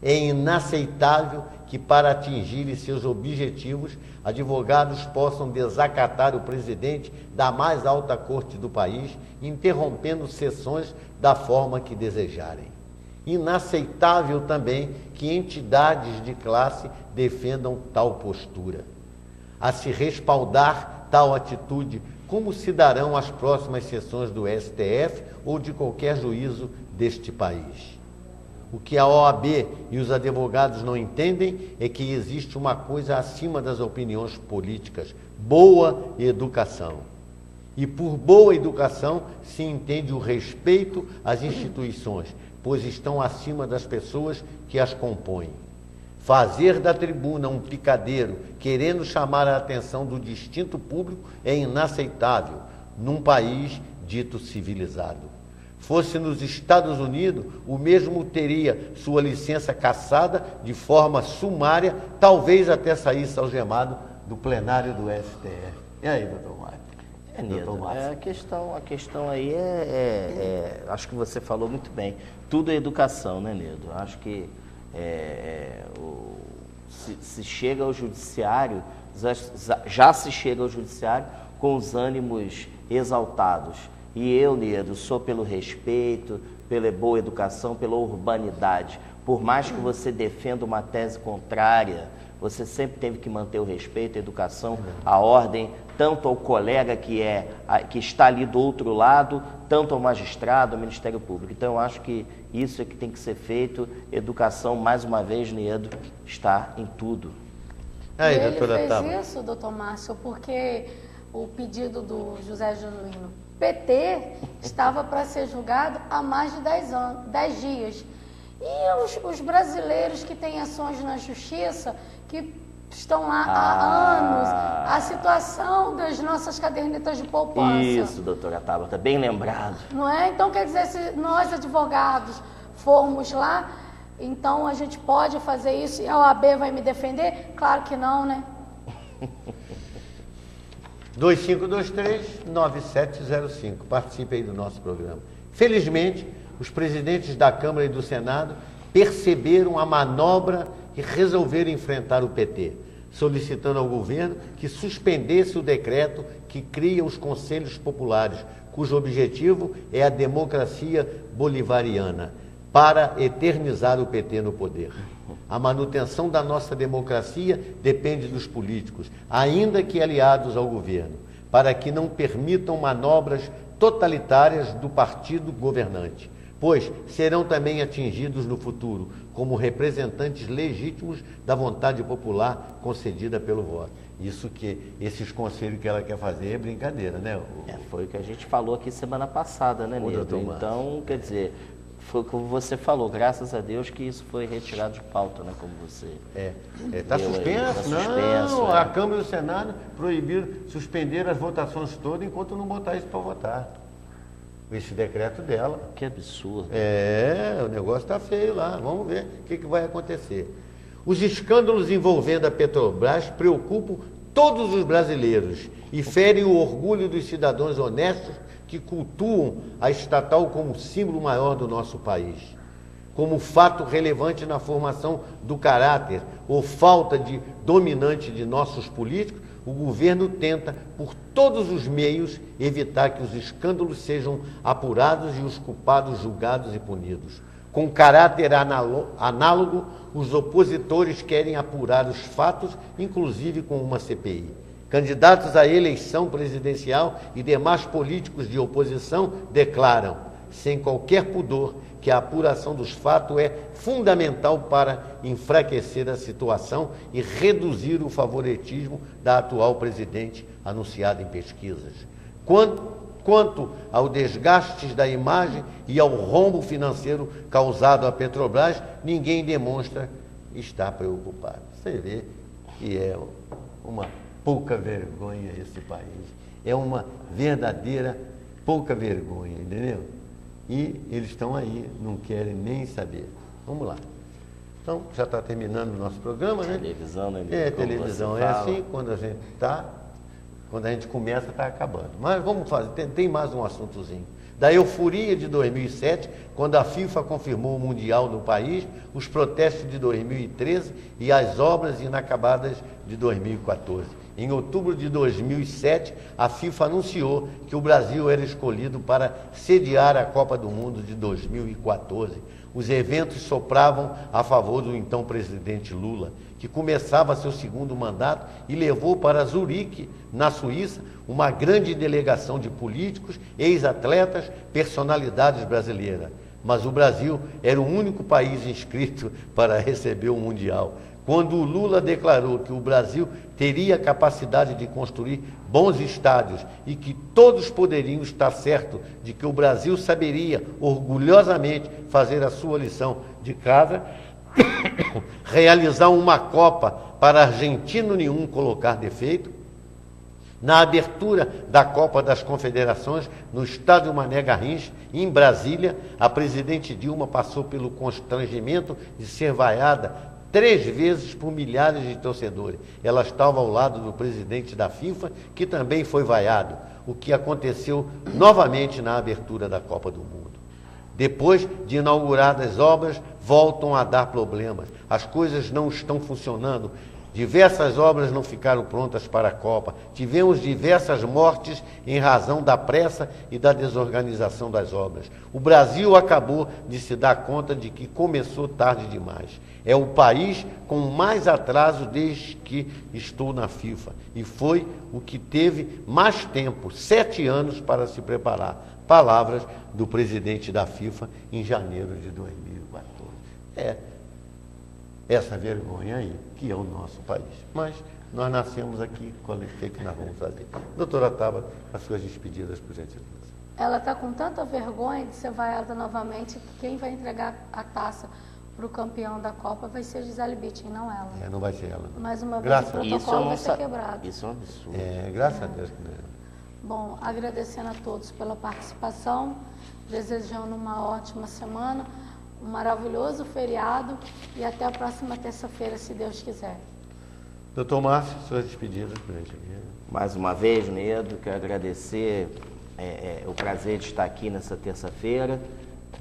É inaceitável que, para atingirem seus objetivos, advogados possam desacatar o presidente da mais alta corte do país, interrompendo sessões da forma que desejarem. Inaceitável também que entidades de classe defendam tal postura. A se respaldar tal atitude, como se darão as próximas sessões do STF ou de qualquer juízo deste país? O que a OAB e os advogados não entendem é que existe uma coisa acima das opiniões políticas: boa educação. E por boa educação se entende o respeito às instituições, pois estão acima das pessoas que as compõem. Fazer da tribuna um picadeiro, querendo chamar a atenção do distinto público, é inaceitável num país dito civilizado. Fosse nos Estados Unidos, o mesmo teria sua licença cassada de forma sumária, talvez até saísse algemado do plenário do STF. E aí, doutor Mário? A questão aí acho que você falou muito bem. Tudo é educação, né, Nedo? Acho que se chega ao judiciário, já se chega ao judiciário com os ânimos exaltados. E eu, Nedo, sou pelo respeito, pela boa educação, pela urbanidade. Por mais que você defenda uma tese contrária, você sempre teve que manter o respeito, a educação, a ordem, tanto ao colega que está ali do outro lado, tanto ao magistrado, ao Ministério Público. Então, eu acho que isso é que tem que ser feito. Educação, mais uma vez, Nedo, está em tudo. Aí, ele fez isso, doutor Márcio, porque o pedido do José Genuíno PT estava para ser julgado há mais de 10 dias. E os brasileiros que têm ações na justiça, que estão lá há anos, a situação das nossas cadernetas de poupança. Isso, doutora Tabata, bem lembrado. Não é? Então, quer dizer, se nós advogados formos lá, então a gente pode fazer isso e a OAB vai me defender? Claro que não, né? 2523-9705. Participe aí do nosso programa. Felizmente, os presidentes da Câmara e do Senado perceberam a manobra e resolveram enfrentar o PT, solicitando ao governo que suspendesse o decreto que cria os conselhos populares, cujo objetivo é a democracia bolivariana, para eternizar o PT no poder. A manutenção da nossa democracia depende dos políticos, ainda que aliados ao governo, para que não permitam manobras totalitárias do partido governante, pois serão também atingidos no futuro como representantes legítimos da vontade popular concedida pelo voto. Isso que esses conselhos que ela quer fazer é brincadeira, né? Foi o que a gente falou aqui semana passada, né, Nedo? Então, quer dizer, foi como você falou, graças a Deus que isso foi retirado de pauta, né? Como você... Está suspenso? Não, a Câmara e o Senado proibiram, suspenderam as votações todas enquanto não botar isso para votar. Esse decreto dela. Que absurdo. O negócio está feio lá. Vamos ver o que vai acontecer. Os escândalos envolvendo a Petrobras preocupam todos os brasileiros e ferem o orgulho dos cidadãos honestos que cultuam a estatal como símbolo maior do nosso país. Como fato relevante na formação do caráter ou falta de dominante de nossos políticos, o governo tenta, por todos os meios, evitar que os escândalos sejam apurados e os culpados julgados e punidos. Com caráter análogo, os opositores querem apurar os fatos, inclusive com uma CPI. Candidatos à eleição presidencial e demais políticos de oposição declaram, sem qualquer pudor, que a apuração dos fatos é fundamental para enfraquecer a situação e reduzir o favoritismo da atual presidente anunciado em pesquisas. Quanto ao desgaste da imagem e ao rombo financeiro causado à Petrobras, ninguém demonstra estar preocupado. Você vê que é uma pouca vergonha esse país. É uma verdadeira pouca vergonha, entendeu? E eles estão aí, não querem nem saber. Vamos lá. Então, já está terminando o nosso programa, né? Televisão, né? Televisão é assim, quando a gente está Quando a gente começa, está acabando. Mas vamos fazer, tem mais um assuntozinho. Da euforia de 2007, quando a FIFA confirmou o Mundial no país, os protestos de 2013 e as obras inacabadas de 2014. Em outubro de 2007, a FIFA anunciou que o Brasil era escolhido para sediar a Copa do Mundo de 2014. Os eventos sopravam a favor do então presidente Lula, que começava seu segundo mandato e levou para Zurique, na Suíça, uma grande delegação de políticos, ex-atletas, personalidades brasileiras. Mas o Brasil era o único país inscrito para receber o Mundial. Quando o Lula declarou que o Brasil teria capacidade de construir bons estádios e que todos poderiam estar certos de que o Brasil saberia orgulhosamente fazer a sua lição de casa, realizar uma Copa para argentino nenhum colocar defeito, na abertura da Copa das Confederações, no estádio Mané Garrincha, em Brasília, a presidente Dilma passou pelo constrangimento de ser vaiada 3 vezes por milhares de torcedores. Ela estava ao lado do presidente da FIFA, que também foi vaiado, o que aconteceu novamente na abertura da Copa do Mundo. Depois de inauguradas as obras, voltam a dar problemas. As coisas não estão funcionando. Diversas obras não ficaram prontas para a Copa. Tivemos diversas mortes em razão da pressa e da desorganização das obras. O Brasil acabou de se dar conta de que começou tarde demais. É o país com mais atraso desde que estou na FIFA. E foi o que teve mais tempo, 7 anos, para se preparar. Palavras do presidente da FIFA em janeiro de 2014. Essa vergonha aí, que é o nosso país. Mas nós nascemos aqui, o que nós vamos fazer? Doutora Tabata, as suas despedidas, por gentileza. Ela está com tanta vergonha de ser vaiada novamente que quem vai entregar a taça para o campeão da Copa vai ser Gisele Bündchen, não ela. Não vai ser ela. Não. Mais uma vez o protocolo vai ser quebrado. Isso é um absurdo. Graças a Deus que não é. Bom, agradecendo a todos pela participação, desejando uma ótima semana, um maravilhoso feriado e até a próxima terça-feira, se Deus quiser. Doutor Márcio, suas despedidas, por gentileza. Mais uma vez, Nedo, quero agradecer o prazer de estar aqui nessa terça-feira,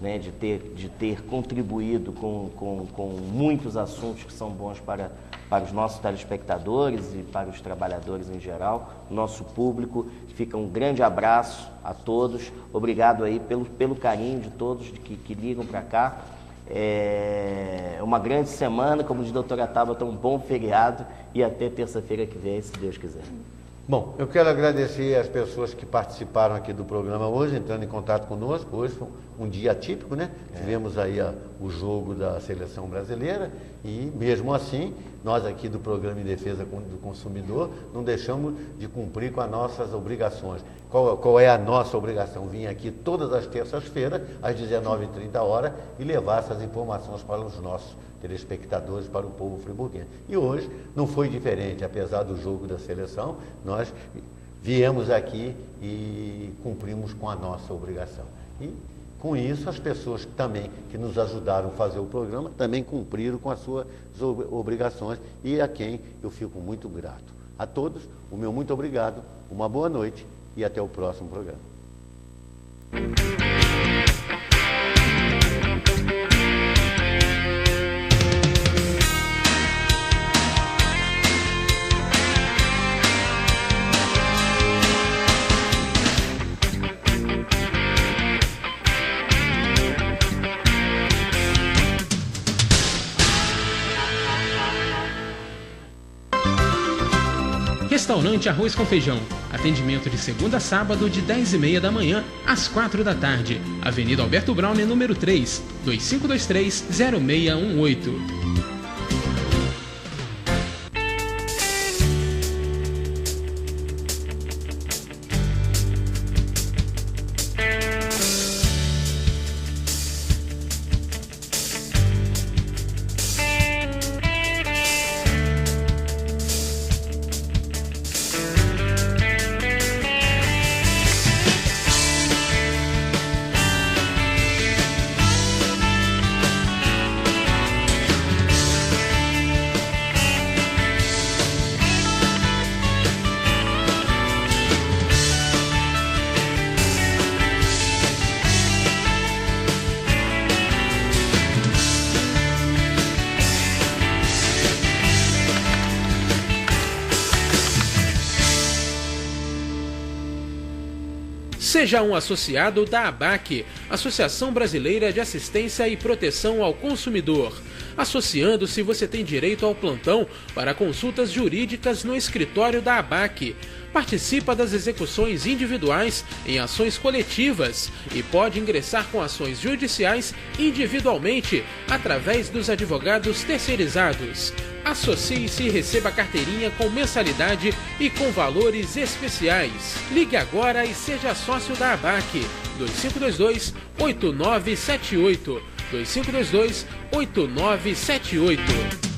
né, de ter contribuído com muitos assuntos que são bons para os nossos telespectadores e para os trabalhadores em geral, nosso público. Fica um grande abraço a todos. Obrigado aí pelo carinho de todos que ligam para cá. É uma grande semana, como diz a doutora Tabata, um bom feriado e até terça-feira que vem, se Deus quiser. Bom, eu quero agradecer as pessoas que participaram aqui do programa hoje, entrando em contato conosco. Hoje foi um dia atípico, né? Tivemos aí o jogo da seleção brasileira e, mesmo assim, nós aqui do Programa em Defesa do Consumidor não deixamos de cumprir com as nossas obrigações. Qual é a nossa obrigação? Vir aqui todas as terças-feiras, às 19h30, e levar essas informações para os nossos telespectadores, para o povo friburguense. E hoje não foi diferente, apesar do jogo da seleção, nós viemos aqui e cumprimos com a nossa obrigação. E com isso as pessoas também que nos ajudaram a fazer o programa também cumpriram com as suas obrigações e a quem eu fico muito grato. A todos, o meu muito obrigado, uma boa noite e até o próximo programa. Restaurante Arroz com Feijão. Atendimento de segunda a sábado de 10h30 da manhã às 4 da tarde. Avenida Alberto Brauner, número 3, 2523-0618. Seja um associado da ABAC, Associação Brasileira de Assistência e Proteção ao Consumidor. Associando-se, você tem direito ao plantão para consultas jurídicas no escritório da ABAC. Participa das execuções individuais em ações coletivas e pode ingressar com ações judiciais individualmente através dos advogados terceirizados. Associe-se e receba carteirinha com mensalidade e com valores especiais. Ligue agora e seja sócio da ABAC. 2522-8978. 2522-8978.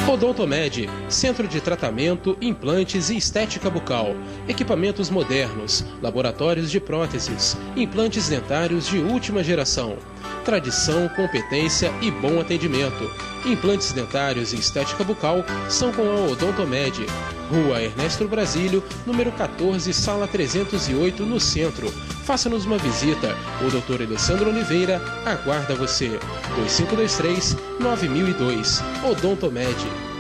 Odontomed, centro de tratamento, implantes e estética bucal, equipamentos modernos, laboratórios de próteses, implantes dentários de última geração, tradição, competência e bom atendimento. Implantes dentários e estética bucal são com a Odontomed. Rua Ernesto Brasílio, número 14, sala 308, no centro. Faça-nos uma visita. O Dr. Alessandro Oliveira aguarda você. 2523-9002. Odontomed.